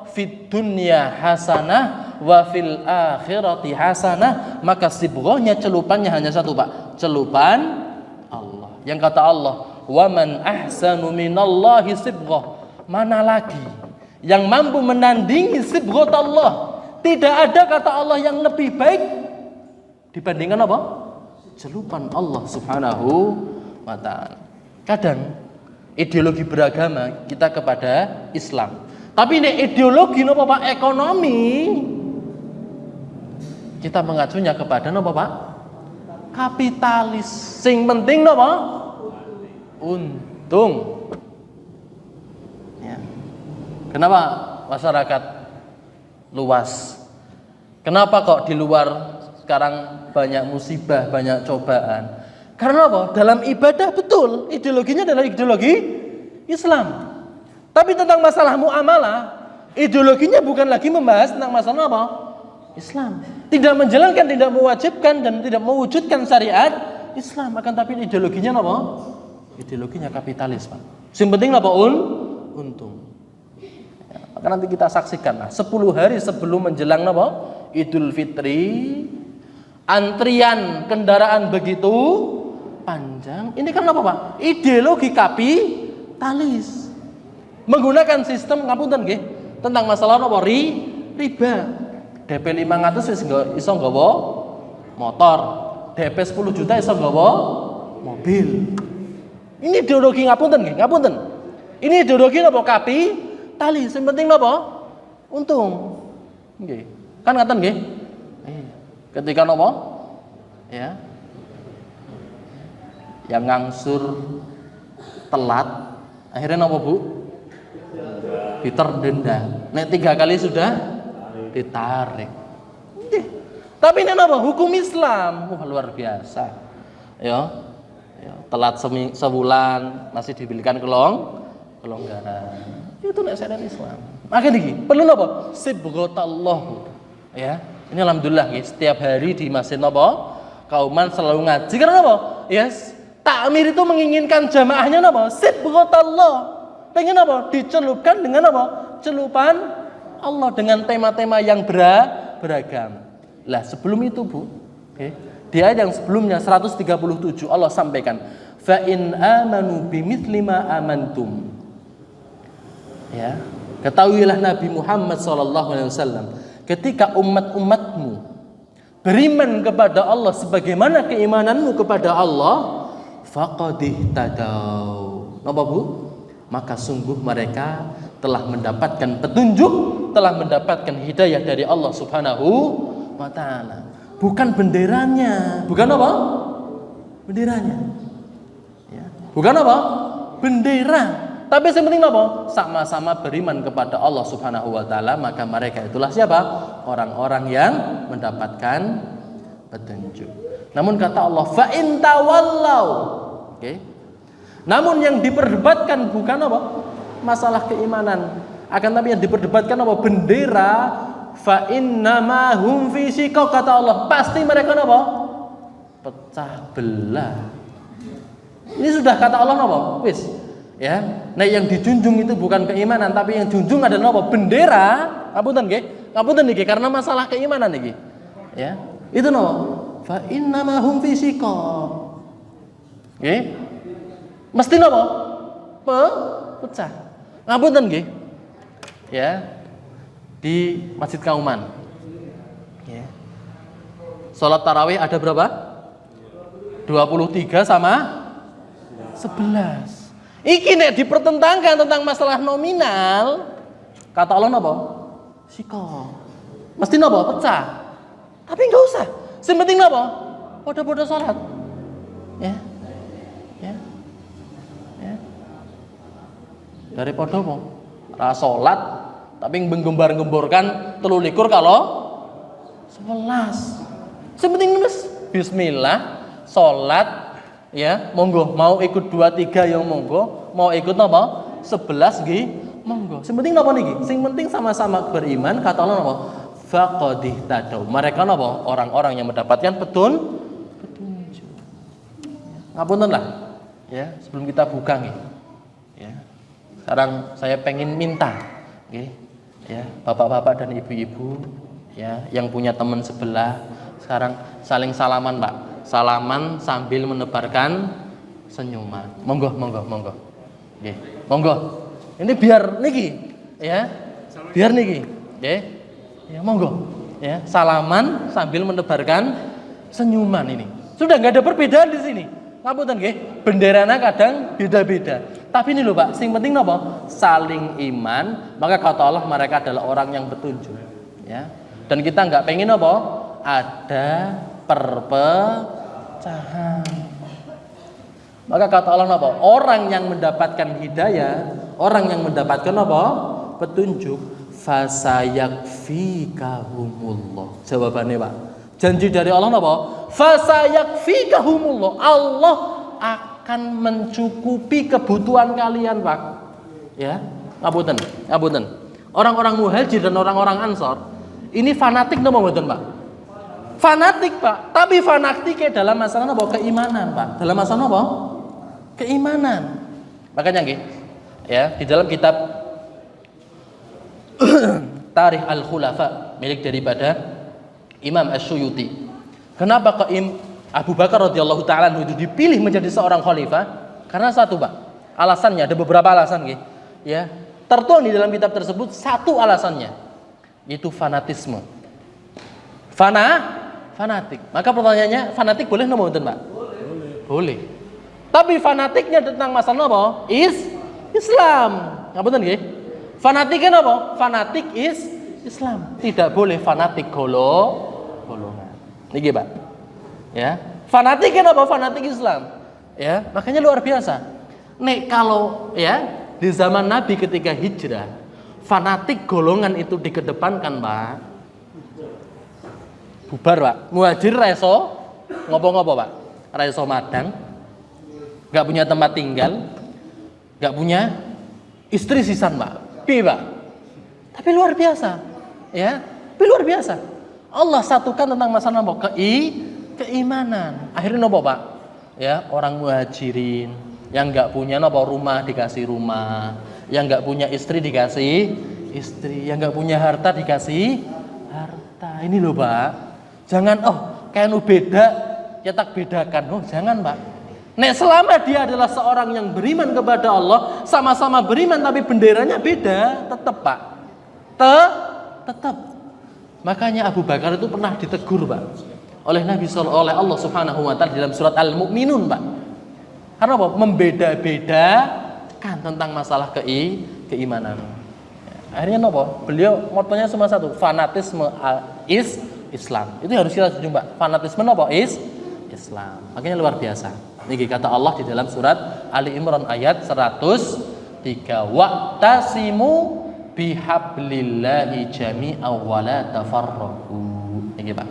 fit dunya hasanah wa fil akhirati hasanah, maka sibghahnya celupannya hanya satu, Pak. Celupan Allah. Yang kata Allah, Wa man ahsanu minallahi sibghah. Mana lagi yang mampu menandingi sibghah Allah? Tidak ada kata Allah yang lebih baik dibandingkan apa? Celupan Allah Subhanahu wa taala. Kadang ideologi beragama kita kepada Islam. Tapi ini ideologi napa Pak ekonomi kita mengacunya kepada napa Pak? Kapitalis. Sing penting napa? Untung. Ya. Kenapa masyarakat luas? Kenapa kok di luar sekarang banyak musibah, banyak cobaan? Karena apa? Dalam ibadah betul ideologinya adalah ideologi Islam. Tapi tentang masalah muamalah, ideologinya bukan lagi membahas tentang masalah apa? Islam. Tidak menjalankan, tidak mewajibkan dan tidak mewujudkan syariat Islam. Akan tapi ideologinya apa? Ideologinya kapitalis, Pak. Yang penting apa? Untung. Ya, maka nanti kita saksikan 10 hari sebelum menjelang apa? Idul Fitri, antrian kendaraan begitu panjang. Ini kan apa Pak? Ideologi kapitalis. Menggunakan sistem ngapunten nggih tentang masalah apa? Riba. DP 500 wis iso nggawa motor. DP 10 juta iso nggawa mobil. Ini ideologi ngapunten nggih, ngapunten. Ini ideologi apa? Kapitalis. Yang penting apa? Untung. Nggih. Kan ngaten nggih? Ketika apa? Ya. Yang ngangsur telat akhirnya apa Bu? Diterdenda. Nek 3 kali sudah ditarik. Tapi ini apa? Hukum Islam. Wah luar biasa. Ya. Telat sebulan masih diberikan kelonggaran. Itu nek syariat Islam. Maka niki perlu apa? Sibghatallah. Ya. Ini alhamdulillah ya, setiap hari di masjid apa? Kauman selalu ngaji karena apa? Yes. Takmir itu menginginkan jamaahnya apa? Sibghatallah. Pengen apa? Dicelupkan dengan apa? Celupan Allah dengan tema-tema yang beragam. Lah sebelum itu Bu, di ayat yang sebelumnya 137 Allah sampaikan, fa in amanu bimithli ma amantum. Ya, ketahuilah Nabi Muhammad SAW, ketika umat-umatmu beriman kepada Allah sebagaimana keimananmu kepada Allah, faqad ihtadaw. Napa Bu? Maka sungguh mereka telah mendapatkan petunjuk, telah mendapatkan hidayah dari Allah Subhanahu wa taala. Bukan benderanya, bukan apa? Benderanya. Ya. Bukan apa? Bendera. Tapi yang penting apa? Sama-sama beriman kepada Allah Subhanahu wa taala, maka mereka itulah siapa? Orang-orang yang mendapatkan petunjuk. Namun kata Allah, fa in tawallau. Oke. Namun yang diperdebatkan bukan apa? Masalah keimanan. Akan tapi yang diperdebatkan apa? Bendera. Fa innama hum fi shiqaq, kata Allah. Pasti mereka apa? Pecah belah. Ini sudah kata Allah apa? Wis. Ya. Nah yang dijunjung itu bukan keimanan, tapi yang dijunjung adalah apa? Bendera. Ngapunten nggih? Ngapunten nggih karena masalah keimanan niki. Ya. Itu no. Fa innama hum fi shiqaq. Nggih. Mesti napa? Pecah. Ngapunten nggih. Ya. Di Masjid Kauman. Ya. Salat tarawih ada berapa? 23 sama 11. Iki nek dipertentangkan tentang masalah nominal, kata Allah napa? Siko. Mesti napa? Pecah. Tapi enggak usah. Sing penting napa? Padha-padha salat. Ya. Daripada apa? Ra salat tapi menggembar-gemborkan 23 kalau 11. Sing penting wis bismillah, salat ya, monggo mau ikut 2-3 yang monggo, mau ikut apa? 11 nggih, monggo. Sing penting napa niki? Sing penting sama-sama beriman, kata Allah napa? Faqad ihtadaw. Mereka napa? Orang-orang yang mendapatkan petunjuk. Ngapunten lah. Ya, sebelum kita buka nggih. Ya. Sekarang saya pengen minta, okay, ya, bapak-bapak dan ibu-ibu, ya, yang punya teman sebelah, sekarang saling salaman, Pak. Salaman sambil menebarkan senyuman. Monggo. Nggih. Monggo. Ini biar niki ya. Biar niki. Nggih. Ya monggo. Ya, salaman sambil menebarkan senyuman ini. Sudah nggak ada perbedaan di sini. Ngapunten nggih, benderana kadang beda-beda. Tapi ini loh Pak, sing penting napa? Saling iman, maka kata Allah mereka adalah orang yang petunjuk. Ya. Dan kita nggak pengen apa? Ada perpecahan. Maka kata Allah napa? Orang yang mendapatkan hidayah, orang yang mendapatkan apa? Petunjuk, fasayakfikahumullah. Jawabannya Pak. Janji dari Allah napa? Fasayakfikahumullah. Allah akan mencukupi kebutuhan kalian, Pak. Ya, ngapunten. Orang-orang Muhajir dan orang-orang Ansor ini fanatik napa mboten, Pak? Fanatik, Pak. Tapi fanatiknya dalam masalah apa? Keimanan, Pak. Dalam masalah apa? Keimanan. Makanya nggih, ya, di dalam kitab Tarikh Al-Khulafa milik daripada Imam Asy-Syuyuti. Kenapa Abu Bakar radhiyallahu taala itu dipilih menjadi seorang khalifah? Karena satu, Pak. Alasannya ada beberapa alasan nggih. Ya. Tertuang di dalam kitab tersebut satu alasannya, yaitu fanatisme. Fanatik. Maka pertanyaannya, fanatik boleh napa mboten, Pak? Boleh. Tapi fanatiknya tentang masalah apa? Islam. Ngapunten nggih? Fanatiknya apa? Fanatik Islam. Tidak boleh fanatik golongan. Niki, Pak. Ya. Fanatiknya apa? Fanatik Islam. Ya, makanya luar biasa. Nek kalau ya di zaman Nabi ketika hijrah, fanatik golongan itu dikedepankan, Pak. Bubar, Pak. Muhajir reso ngopo-ngopo, Pak? Reso madang. Enggak punya tempat tinggal. Enggak punya istri sisan, Pak. Piye, Pak? Tapi luar biasa. Ya, tapi luar biasa. Allah satukan tentang masalah apa? Keimanan. Akhirnya nopo, Pak? Ya, orang muhajirin yang enggak punya nopo rumah dikasih rumah, yang enggak punya istri dikasih istri, yang enggak punya harta dikasih harta. Ini loh, Pak. Jangan kayak nu beda, ya tak bedakan. Oh, jangan, Pak. Nek selama dia adalah seorang yang beriman kepada Allah, sama-sama beriman tapi benderanya beda, tetap, Pak. Tetap. Makanya Abu Bakar itu pernah ditegur, Pak, oleh oleh Allah Subhanahu wa taala dalam surat Al-Mu'minun, Pak. Karena apa? Membeda-bedakan tentang masalah keimanan. Akhirnya nopo? Beliau motonya cuma satu, fanatisme Islam. Itu harus kita setuju, Pak. Fanatisme nopo? Islam. Makanya luar biasa. Ini kata Allah di dalam surat Ali Imran ayat 103. Wa'tasimu bihablillahi jami'an wa la tafarraqu. Ini, Pak.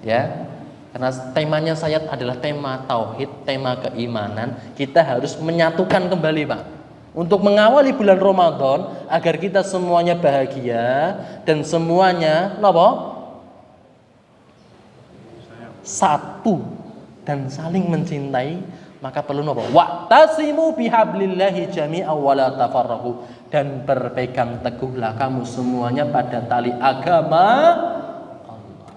Ya. Karena temanya Sayyid adalah tema tauhid, tema keimanan. Kita harus menyatukan kembali, Pak. Untuk mengawali bulan Ramadan agar kita semuanya bahagia dan semuanya napa? Satu dan saling mencintai, maka perlu napa? Wa'tasimu bihablillahi jami'an wa la tafarraqu, dan berpegang teguhlah kamu semuanya pada tali agama Allah.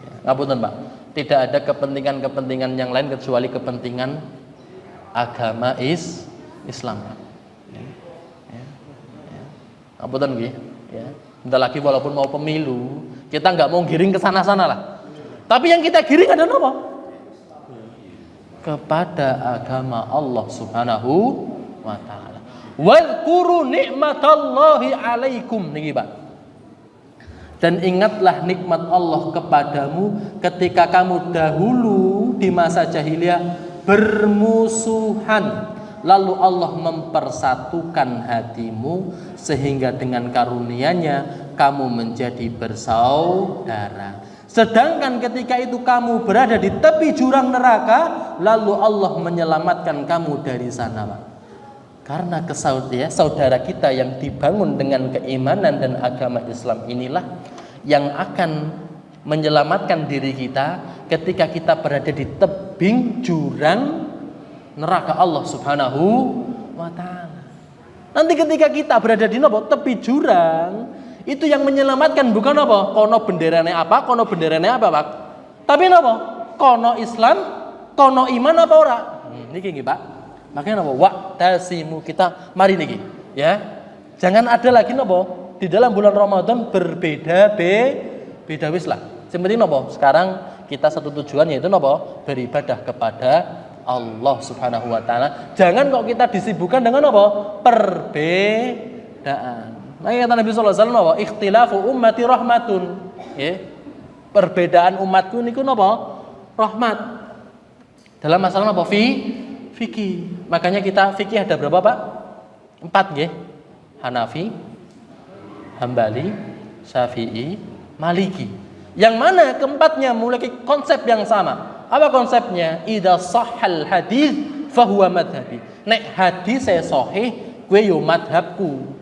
Ya, ngapunten, Pak. Tidak ada kepentingan-kepentingan yang lain kecuali kepentingan agama Islam. Ngapunten nggih, ya. Bentar lagi walaupun mau pemilu, kita nggak mau giring ke sana-sana lah. Tapi yang kita giring adalah apa? Kepada agama Allah Subhanahu wa taala. Wadhkuru nikmatallahi 'alaikum, niki, Pak. Dan ingatlah nikmat Allah kepadamu ketika kamu dahulu di masa jahiliyah bermusuhan, lalu Allah mempersatukan hatimu sehingga dengan karunia-Nya kamu menjadi bersaudara. Sedangkan ketika itu kamu berada di tepi jurang neraka, lalu Allah menyelamatkan kamu dari sana, Pak. Karena saudara kita yang dibangun dengan keimanan dan agama Islam inilah yang akan menyelamatkan diri kita ketika kita berada di tebing jurang neraka Allah Subhanahu wa taala. Nanti ketika kita berada di tepi jurang, itu yang menyelamatkan bukan apa? Kono benderane apa? Kono benderane apa, Pak? Tapi apa? Kono Islam, kono iman apa ora? Niki nggih, Pak. Makanya napa? Wa'tasimu, kita mari niki, ya. Jangan ada lagi napa di dalam bulan Ramadan beda wis lah. Yang penting napa? Sekarang kita satu tujuan yaitu napa? Beribadah kepada Allah Subhanahu wa taala. Jangan kok kita disibukkan dengan apa? Perbedaan. Makanya kata Nabi sallallahu alaihi wasallam, ikhtilafu ummati rahmatun. Ya. Perbedaan umatku niku napa? Rahmat. Dalam masalah apa? Fikih. Makanya kita fikih ada berapa, Pak? 4 nggih. Hanafi, Hambali, Syafi'i, Maliki. Yang mana keempatnya memiliki konsep yang sama. Apa konsepnya? Idza sahhal hadis fahuwa madhabi. Nek hadis saya sahih, kowe yo madhabku.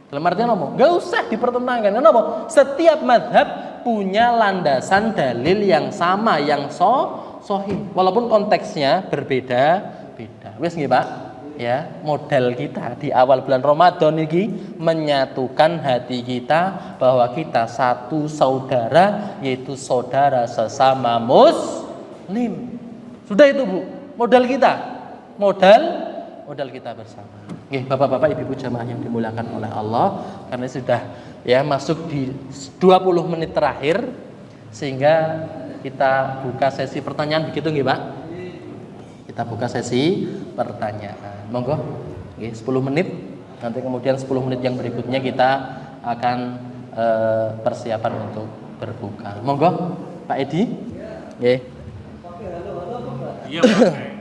Dalam artian apa? Enggak usah dipertentangkan. Kenapa? Setiap madhab punya landasan dalil yang sama, yang sahih. Walaupun konteksnya berbeda-beda. Wis nggih, Pak? Ya, modal kita di awal bulan Ramadan ini menyatukan hati kita bahwa kita satu saudara, yaitu saudara sesama Muslim. Sudah itu, Bu. Modal kita. Modal kita bersama. Nggih, Bapak-bapak, Ibu-ibu jamaah yang dimuliakan oleh Allah, karena sudah ya masuk di 20 menit terakhir sehingga kita buka sesi pertanyaan begitu nggih, Pak? Kita buka sesi pertanyaan. Monggo. Nggih, 10 menit. Nanti kemudian 10 menit yang berikutnya kita akan persiapan untuk berbuka. Monggo, Pak Edi. Nggih. Iya, Pak.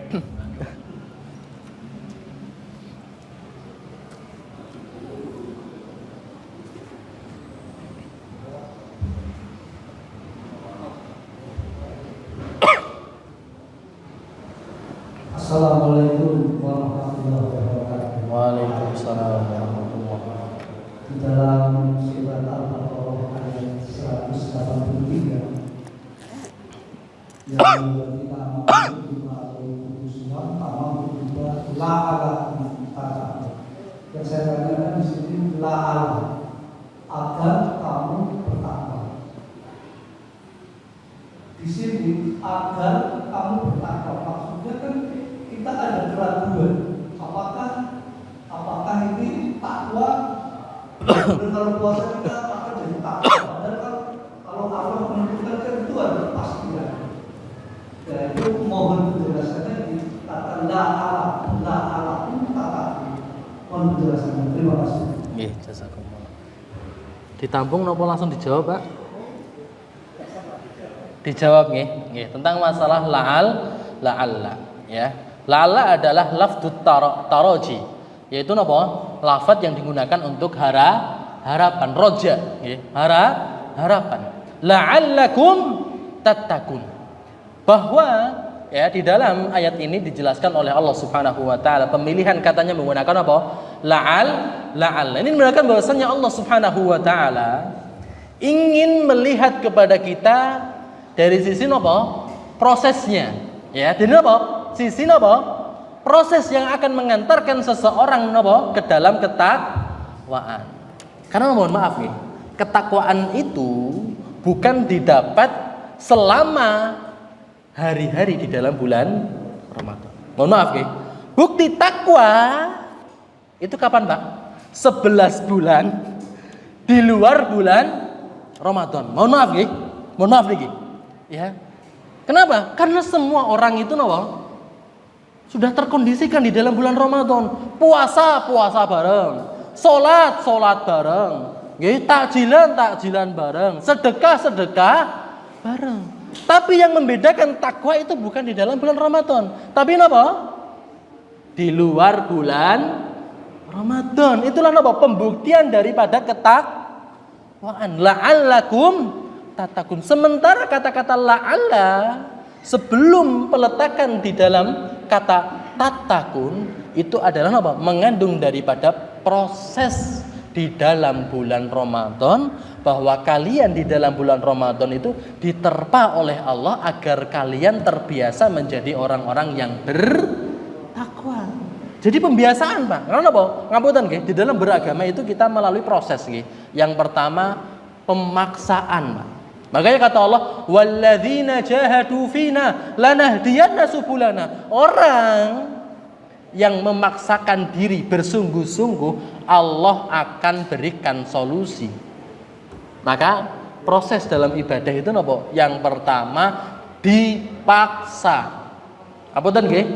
Assalamualaikum warahmatullahi wabarakatuh. Waalaikumsalam warahmatullahi wabarakatuh. Di dalam surat Al-Baqarah ayat 183 yang kita maksud di surat Al-Baqarah juga la'ala kata. Yang saya tanyakan di sini la'ala agar kamu bertakwa. Di sini agar kamu bertakwa maksudnya kan kita ada keraguan apakah ini takwa kalau puasa kita akan jadi takwa padahal kalau Allah menentukan kan itu ada kepastian. Ya itu mohon penjelasannya di kata la ala mohon penjelasannya. Terima kasih. Nggih, jazakumullah. Ditampung napa langsung dijawab, Pak? Dijawab nggih. Nggih, tentang masalah la'alla, ya. La'alla adalah lafdut taraji, yaitu napa? Lafaz yang digunakan untuk harapan, roja, nggih. Harapan. La'allakum tattaqun. Bahwa ya di dalam ayat ini dijelaskan oleh Allah Subhanahu wa taala pemilihan katanya menggunakan apa? La'al. Ini menunjukkan bahwasanya Allah Subhanahu wa taala ingin melihat kepada kita dari sisi apa? Prosesnya. Ya, dari apa? Sisi apa? Proses yang akan mengantarkan seseorang apa? Ke dalam ketakwaan. Karena mohon maaf nih, ketakwaan itu bukan didapat selama hari-hari di dalam bulan Ramadan. Mohon maaf nih. Bukti takwa itu kapan, Pak? 11 bulan di luar bulan Ramadan. Mohon maaf nih. Mohon maaf nih. Ya. Kenapa? Karena semua orang itu sudah terkondisikan di dalam bulan Ramadan. Puasa bareng, salat bareng, nggih, takjilan bareng, sedekah bareng. Tapi yang membedakan takwa itu bukan di dalam bulan Ramadan, tapi napa? Di luar bulan Ramadan. Itulah napa? Pembuktian daripada ketakwaan. La'allakum tattaqun. Sementara kata-kata la'alla sebelum peletakan di dalam kata tattaqun itu adalah apa? Mengandung daripada proses di dalam bulan Ramadan, bahwa kalian di dalam bulan Ramadan itu diterpa oleh Allah agar kalian terbiasa menjadi orang-orang yang bertakwa. Jadi pembiasaan, Pak. Karena apa? Ngapunten nggih, di dalam beragama itu kita melalui proses nggih. Yang pertama pemaksaan, Pak. Makanya kata Allah, walladzina jahadu fina lanahdiyanna subulana. Orang yang memaksakan diri bersungguh-sungguh, Allah akan berikan solusi. Maka proses dalam ibadah itu napa? Yang pertama dipaksa. Apunten nggih,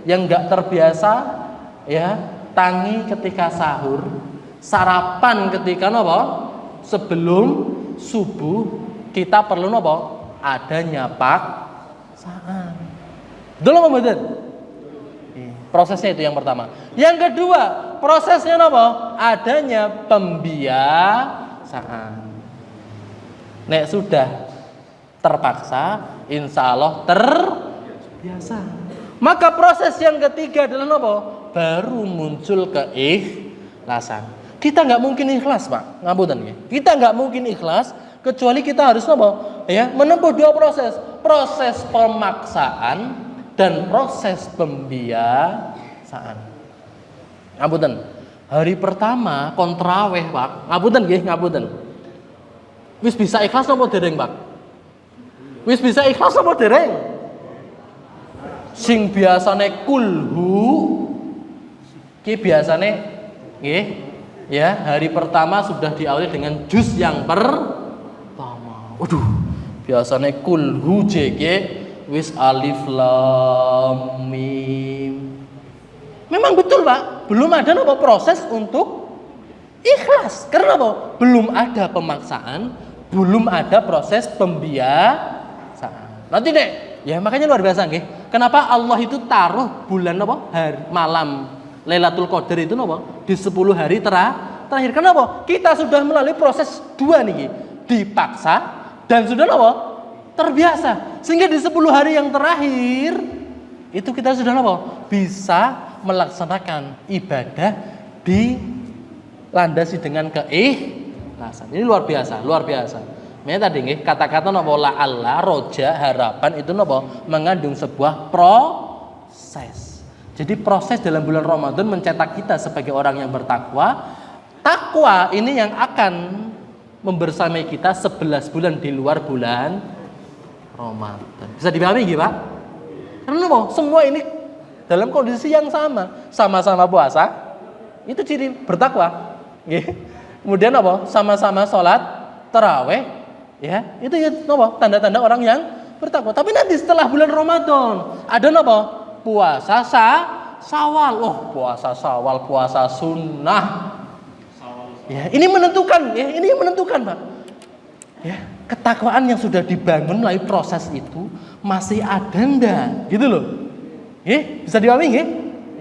yang enggak terbiasa ya, tangi ketika sahur, sarapan ketika napa? Sebelum subuh kita perlu napa? Adanya paksaan. Betul apa mboten? Prosesnya itu yang pertama. Yang kedua, prosesnya napa? Adanya pembiasaan. Nek sudah terpaksa, insya Allah terbiasa. Maka proses yang ketiga adalah napa? Baru muncul keikhlasan. Kita nggak mungkin ikhlas, Pak. Ngapunten nggih. Kita nggak mungkin ikhlas kecuali kita harus napa? Ya, menempuh dua proses. Proses pemaksaan dan proses pembiasaan. Ngapunten. Hari pertama kontraweh, Pak. Ngapunten nggih, ngapunten. Wis bisa ikhlas napa dereng, Pak? Wis bisa ikhlas napa dereng? Sing biasane kulhu ki biasane nggih ya, hari pertama sudah diawali dengan juz yang pertama. Waduh, biasane kulhu JG wis alif lam mim. Memang betul, Pak, belum ada apa proses untuk ikhlas. Karena apa? Belum ada pemaksaan, belum ada proses pembiasaan. Nanti deh, ya makanya luar biasa nggih. Kenapa Allah itu taruh bulan apa? Malam Lailatul Qadar itu apa? Di 10 hari terakhir. Kenapa? Kita sudah melalui proses dua nih, dipaksa dan sudah apa? Terbiasa. Sehingga di 10 hari yang terakhir itu kita sudah apa? Bisa melaksanakan ibadah dilandasi dengan keikhlasan. Ini luar biasa, luar biasa. Ini tadi nggih kata-kata napa la'alla, roja, harapan itu napa mengandung sebuah proses. Jadi proses dalam bulan Ramadan mencetak kita sebagai orang yang bertakwa. Takwa ini yang akan membersamai kita 11 bulan di luar bulan Ramadan. Bisa dipahami nggih, Pak? Karena apa? Semua ini dalam kondisi yang sama. Sama-sama puasa, itu ciri bertakwa. Nggih. Kemudian apa? Sama-sama sholat tarawih. Ya, itu ya apa? Tanda-tanda orang yang bertakwa. Tapi nanti setelah bulan Ramadan ada apa? Puasa Syawal. Oh, puasa Syawal, puasa sunnah. Ya, ini menentukan, ya, ini yang menentukan, Pak. Ya, ketakwaan yang sudah dibangun melalui proses itu masih ada ndak? Gitu loh. Bisa dipahami nggih?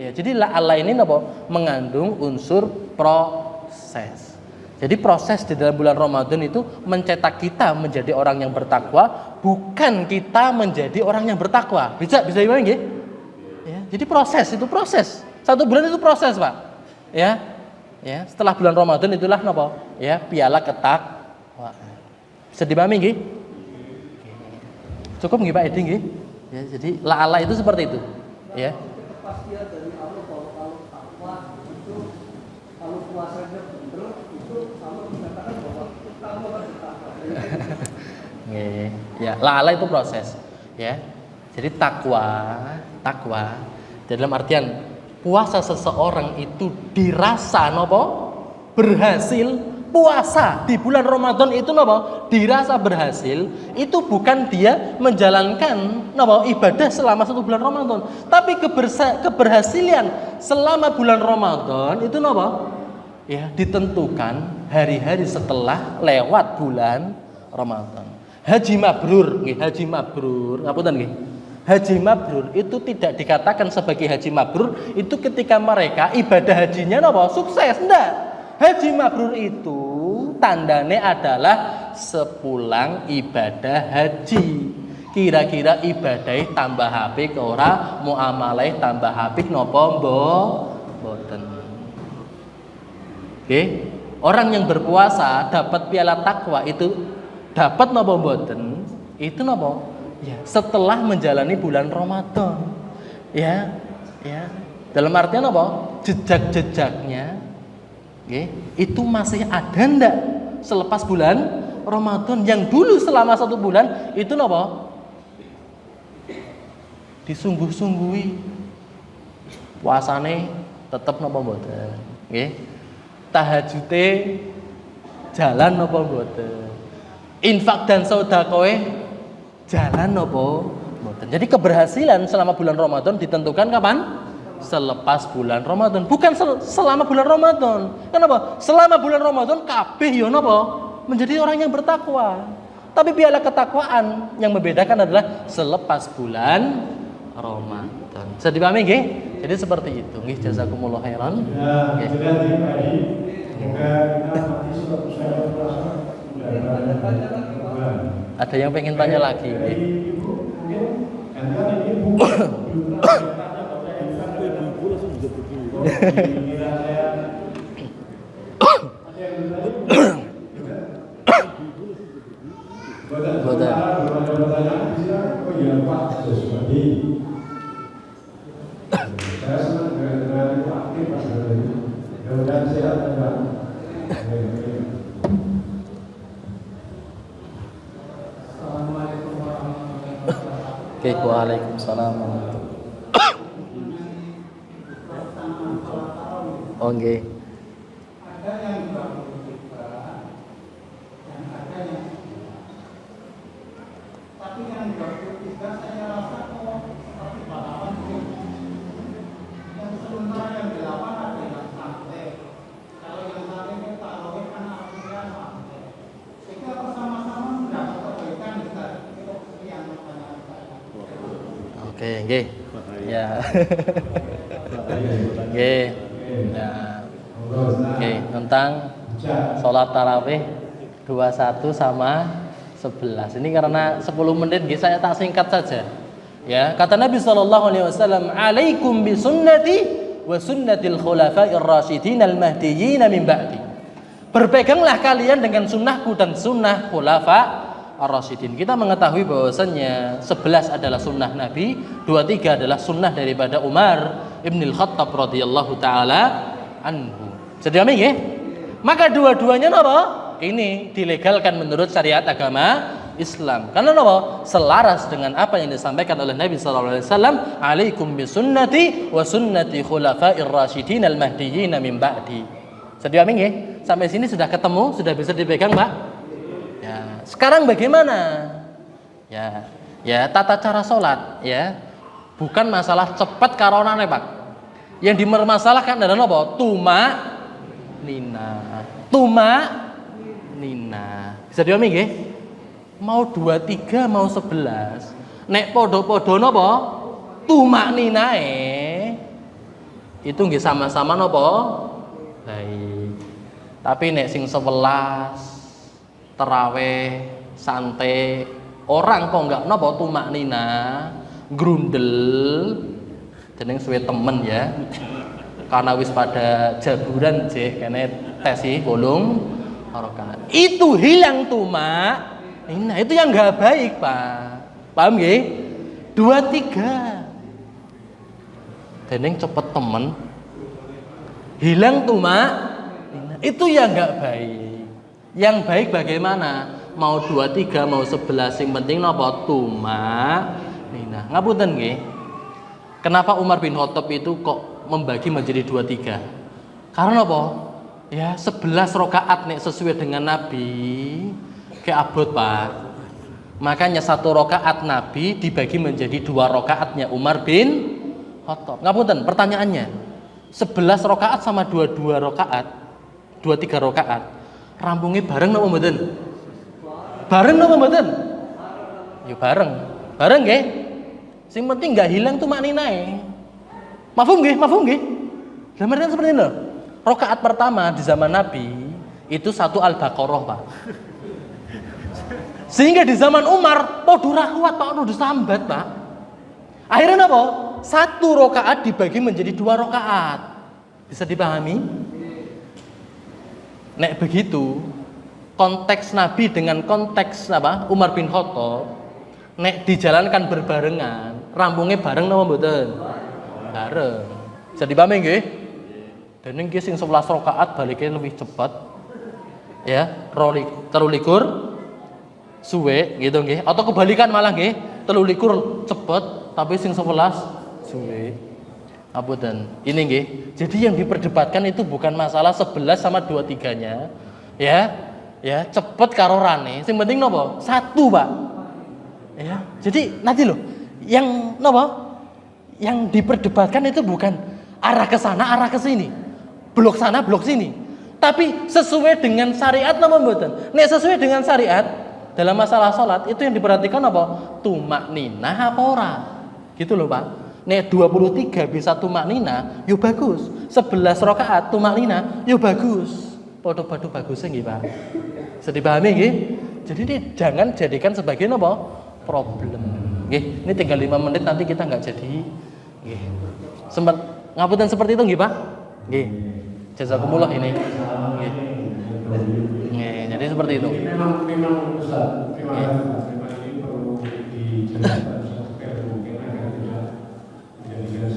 Ya, jadi Allah ini apa? Mengandung unsur proses. Jadi proses di dalam bulan Ramadan itu mencetak kita menjadi orang yang bertakwa, bukan kita menjadi orang yang bertakwa. Bisa dipahami nggih? Ya, jadi proses itu proses. 1 bulan itu proses, Pak. Ya. Ya, setelah bulan Ramadan itulah napa? Ya, piala ketakwaan. Bisa dipahami nggih? Cukup nggih Pak Edi nggih? Ya, jadi la'ala itu seperti itu. Ya. Kepastian dari Allah kalau takwa itu kalau puasanya benar itu Allah menyatakan bahwa kamu akan bertakwa. Ya, la'ala itu proses. Ya. Jadi takwa dalam artian puasa seseorang itu dirasa nopo berhasil. Puasa di bulan Ramadan itu nopo dirasa berhasil. Itu bukan dia menjalankan nopo ibadah selama 1 bulan Ramadan, tapi keberhasilan selama bulan Ramadan itu nopo ya ditentukan hari-hari setelah lewat bulan Ramadan. Haji mabrur, haji mabrur, ngapunten nggih. Haji mabrur itu tidak dikatakan sebagai haji mabrur itu ketika mereka ibadah hajinya napa sukses, enggak. Haji mabrur itu tandanya adalah sepulang ibadah haji. Kira-kira ibadah tambah apik ora, muamalah tambah apik napa mboten. Oke, orang yang berpuasa dapat piala takwa itu dapat napa mboten? Itu napa? Ya, setelah menjalani bulan Ramadan. Ya. Dalam artian apa? Jejak-jejaknya itu masih ada ndak selepas bulan Ramadan yang dulu selama 1 bulan itu napa? Disungguh-sungguhi. puasane tetep napa mboten? Nggih. Tahajude jalan napa mboten? Infak dan sedekah jalan napa mboten? Jadi keberhasilan selama bulan Ramadan ditentukan kapan? Selepas bulan Ramadan, bukan selama bulan Ramadan. Kenapa? Selama bulan Ramadan kabeh ya napa? Menjadi orang yang bertakwa. Tapi piala ketakwaan yang membedakan adalah selepas bulan Ramadan. Bisa dipahami nggih? Jadi seperti itu. Nggih, jazakumullah khairan. Ya, Nggih. sudah tadi. Semoga kita mati suatu saat puasa. Ada yang pengen tanya lagi? Dari Nggih. ibu mungkin gantian ini ibu belum pernah saya tanya kalau saya bisa ibu langsung juga begini. Kira saya ada yang bertanya? Boten. Belum ada pertanyaan bisa. Oh iya Pak, sesuatu. Saya senang dengan itu aktif Pak. Mudah-mudahan sehat ya Pak. Assalamualaikum warahmatullahi wabarakatuh. Oke, waalaikumsalam warahmatullahi. Oh nggih. Ada yang 23, dan ada yang tapi yang 23 saya rasa kok seperti balapan sih. Yang sementara yang 8 ada yang santai. Kalau yang santai itu tarawih kan artinya santai. Itu apa sama-sama mendapat kebaikan Ustaz? Itu yang pertanyaan saya. Oke, nggih. Ya. Nggih. Ya. Oke, tentang sholat tarawih 21 sama 11. Ini karena 10 menit nggih saya tak singkat saja. Ya, kata Nabi sallallahu alaihi wasallam, "Alaikum bi sunnati wa sunnatil khulafa'ir rasyidin al-mahdiyyin min ba'di." Berpeganglah kalian dengan sunnahku dan sunnah khulafa ar-rasyidin. Kita mengetahui bahwasannya 11 adalah sunnah Nabi, 23 adalah sunnah daripada Umar Ibnul Khattab radhiyallahu taala anhu. Jadi amin ya? Maka dua-duanya apa? Ini dilegalkan menurut syariat agama Islam. Karena apa? Selaras dengan apa yang disampaikan oleh Nabi sallallahu alaihi wasallam, "Alaikum bisunnati wa sunnati khulafa'ir rasyidin al-mahdiyyin min ba'di." Jadi amin ya? Sampai sini sudah ketemu, sudah bisa dipegang, Pak? Ya, sekarang bagaimana? Ya, tata cara sholat, ya. Bukan masalah cepat karonane, Pak. Yang dipermasalahkan adalah apa? Tuma nina. Bisa dipahami nggih? Mau 23 mau 11. Nek podo-podo napa? Tumak ninae. Itu nggih sama-sama napa? Baik. Tapi nek sing 11 tarawih santai, orang kok enggak napa tumak nina, grundel. Jeneng suwe temen ya. Karena wis pada jaburan jek kene tesi bolong harokat. Itu hilang tumak. Nah, itu yang enggak baik, Pak. Paham nggih? 23. Deneng cepet temen. Hilang tumak. Itu yang enggak baik. Yang baik bagaimana? Mau 23 mau 11 sing penting napa tumak. Nah, ngapunten nggih. Kenapa Umar bin Khattab itu kok membagi menjadi 23? Karena apa? Ya 11 rakaat nek sesuai dengan Nabi kayak abot, Pak. Makanya 1 rakaat Nabi dibagi menjadi 2 rakaatnya Umar bin Khattab. Ngapunten, pertanyaannya 11 rakaat sama 22 rakaat 23 rakaat rampungnya bareng napa mboten? Bareng napa mboten? Ya bareng. Bareng nggih? Sing penting enggak hilang tuh makninae. Mafhum nggih? Mafhum nggih? Dalam artian seperti itu. Rakaat pertama di zaman Nabi itu 1 Al-Baqarah, Pak. Sehingga di zaman Umar podo ra kuat, Pak, podo sambat, Pak. Akhirnya apa? 1 rakaat dibagi menjadi 2 rakaat. Bisa dipahami? Nek begitu, konteks Nabi dengan konteks apa? Umar bin Khattab nek dijalankan berbarengan, rampungnya bareng napa mboten? Bareng. Bisa dipahami nggih? Dene nggih sing 11 rakaat baliknya lebih cepat. Ya, 23 suwe gitu nggih. Atau kebalikan malah nggih, 23 cepet tapi sing 11 suwe. Apunten. Ini nggih. Jadi yang diperdebatkan itu bukan masalah 11 sama 23-nya. Ya. Ya, cepet karo rane. Sing penting napa? Satu, Pak. Ya. Jadi nanti loh, yang napa? Yang diperdebatkan itu bukan arah ke sana, arah ke sini. Blok sana, blok sini. Tapi sesuai dengan syariat napa mboten? Nek sesuai dengan syariat dalam masalah salat itu yang diperhatikan apa? Tumak ninah apa ora? Gitu loh, Pak. Nek 23 bisa tumak nina, yo bagus. 11 rakaat tumak nina, yo bagus. Padha-padha bagusnya nggih, Pak. Bisa dipahami nggih? Jadi ini jangan jadikan sebagai apa? Problem. Nggih, ini tinggal 5 menit nanti kita nggak jadi. Nggih. Sempat ngapunten seperti itu nggih, Pak? Nggih. Jazakumullah ini. Nggih. Nggih, jadi seperti itu. Memang Ustaz, terima kasih. Memang ini perlu dijelaskan supaya mungkin agar tidak menjadikan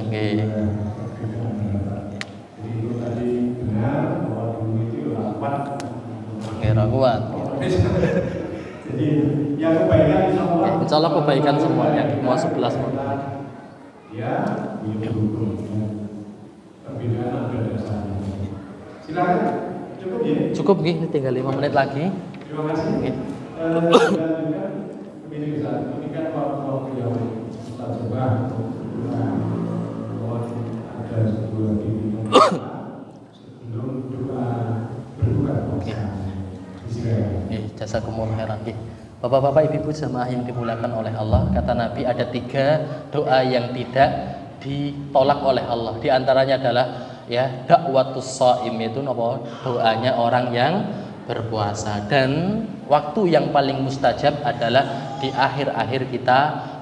jadi itu tadi benar bahwa dulu itu 8. Nggih, kuat. Jadi yang kebaikan Insya Allah kebaikan semuanya. Mau 11 mau. Ya, itu hukum. Perbedaan ada dasarnya. Silakan, cukup ya. Cukup nggih, ini tinggal 5 menit lagi. Terima kasih. Nggih. Lanjutkan begini Ustaz, ini kan waktu yang Ustaz coba bahwa ada sebuah diri sebelum doa berbuka puasa. Jazakumullah khairan. Bapak-bapak, ibu-ibu jamaah yang dimuliakan oleh Allah, kata Nabi ada 3 doa yang tidak ditolak oleh Allah. Di antaranya adalah ya dakwatus shaim, itu napa? Doanya orang yang berpuasa. Dan waktu yang paling mustajab adalah di akhir-akhir kita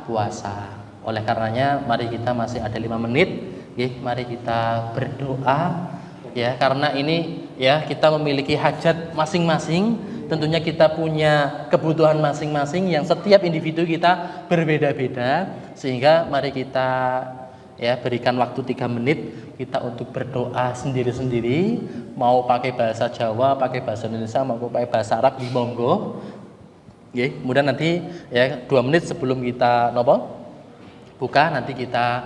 puasa. Oleh karenanya mari kita masih ada 5 menit, mari kita berdoa ya, karena ini ya kita memiliki hajat masing-masing. Tentunya kita punya kebutuhan masing-masing yang setiap individu kita berbeda-beda, sehingga mari kita ya berikan waktu 3 menit kita untuk berdoa sendiri-sendiri, mau pakai bahasa Jawa, pakai bahasa Indonesia, mau pakai bahasa Arab, di monggo. Kemudian nanti ya 2 menit sebelum kita buka, nanti kita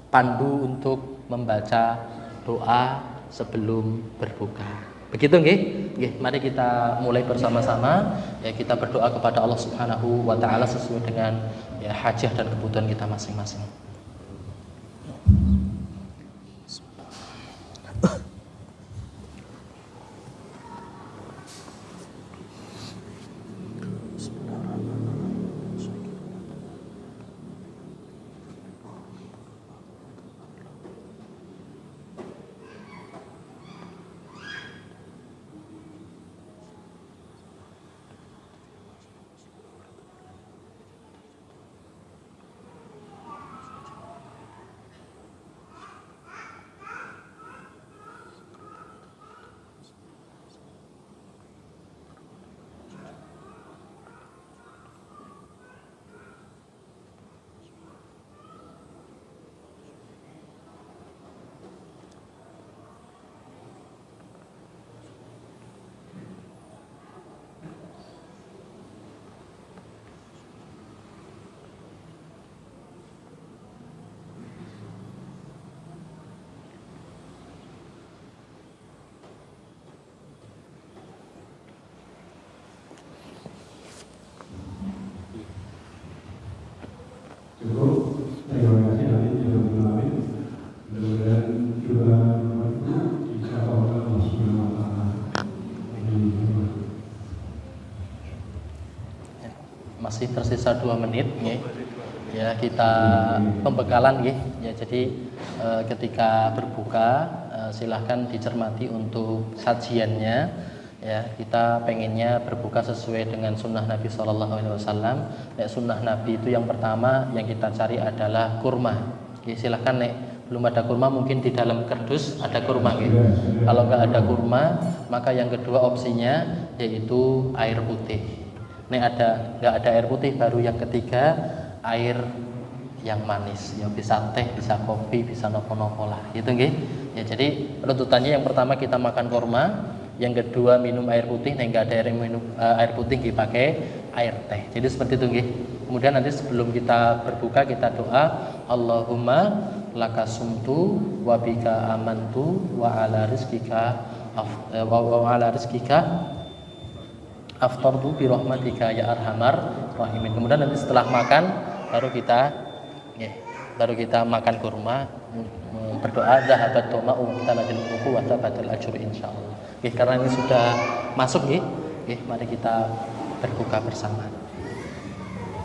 pandu untuk membaca doa sebelum berbuka. Begitu nggih? Mari kita mulai bersama-sama ya, kita berdoa kepada Allah Subhanahu wa taala sesuai dengan ya hajat dan kebutuhan kita masing-masing. Cukup, terima kasih nanti juga mengalami. Mudah-mudahan juga dijawab oleh Allah Subhanahu wa taala. Masih tersisa 2 menit ya, kita pembekalan ya. Jadi ketika berbuka silahkan dicermati untuk sajiannya ya. Kita pengennya berbuka sesuai dengan sunnah Nabi SAW. Sunnah Nabi itu yang pertama yang kita cari adalah kurma. Silahkan belum ada kurma, mungkin di dalam kardus ada kurma Kalau nggak ada kurma, maka yang kedua opsinya yaitu air putih. Nggak ada air putih, baru yang ketiga air yang manis. Ya bisa teh, bisa kopi, bisa nopo-nopo lah. Gitu nggih. Ya, jadi runtutannya yang pertama kita makan kurma, yang kedua minum air putih, nggak ada air putih dipakai air teh. Jadi seperti itu nggih. Kemudian nanti sebelum kita berbuka kita doa, Allahumma laka sumtu wa bika amantu wa ala rizkika aftartu bi rahmatika ya arhamar rahimin. Kemudian nanti setelah makan baru kita makan kurma, berdoa zahabat tuma'u wa taladil uku wa tabatal ajr insyaallah. Karena ini sudah masuk mari kita berbuka bersama.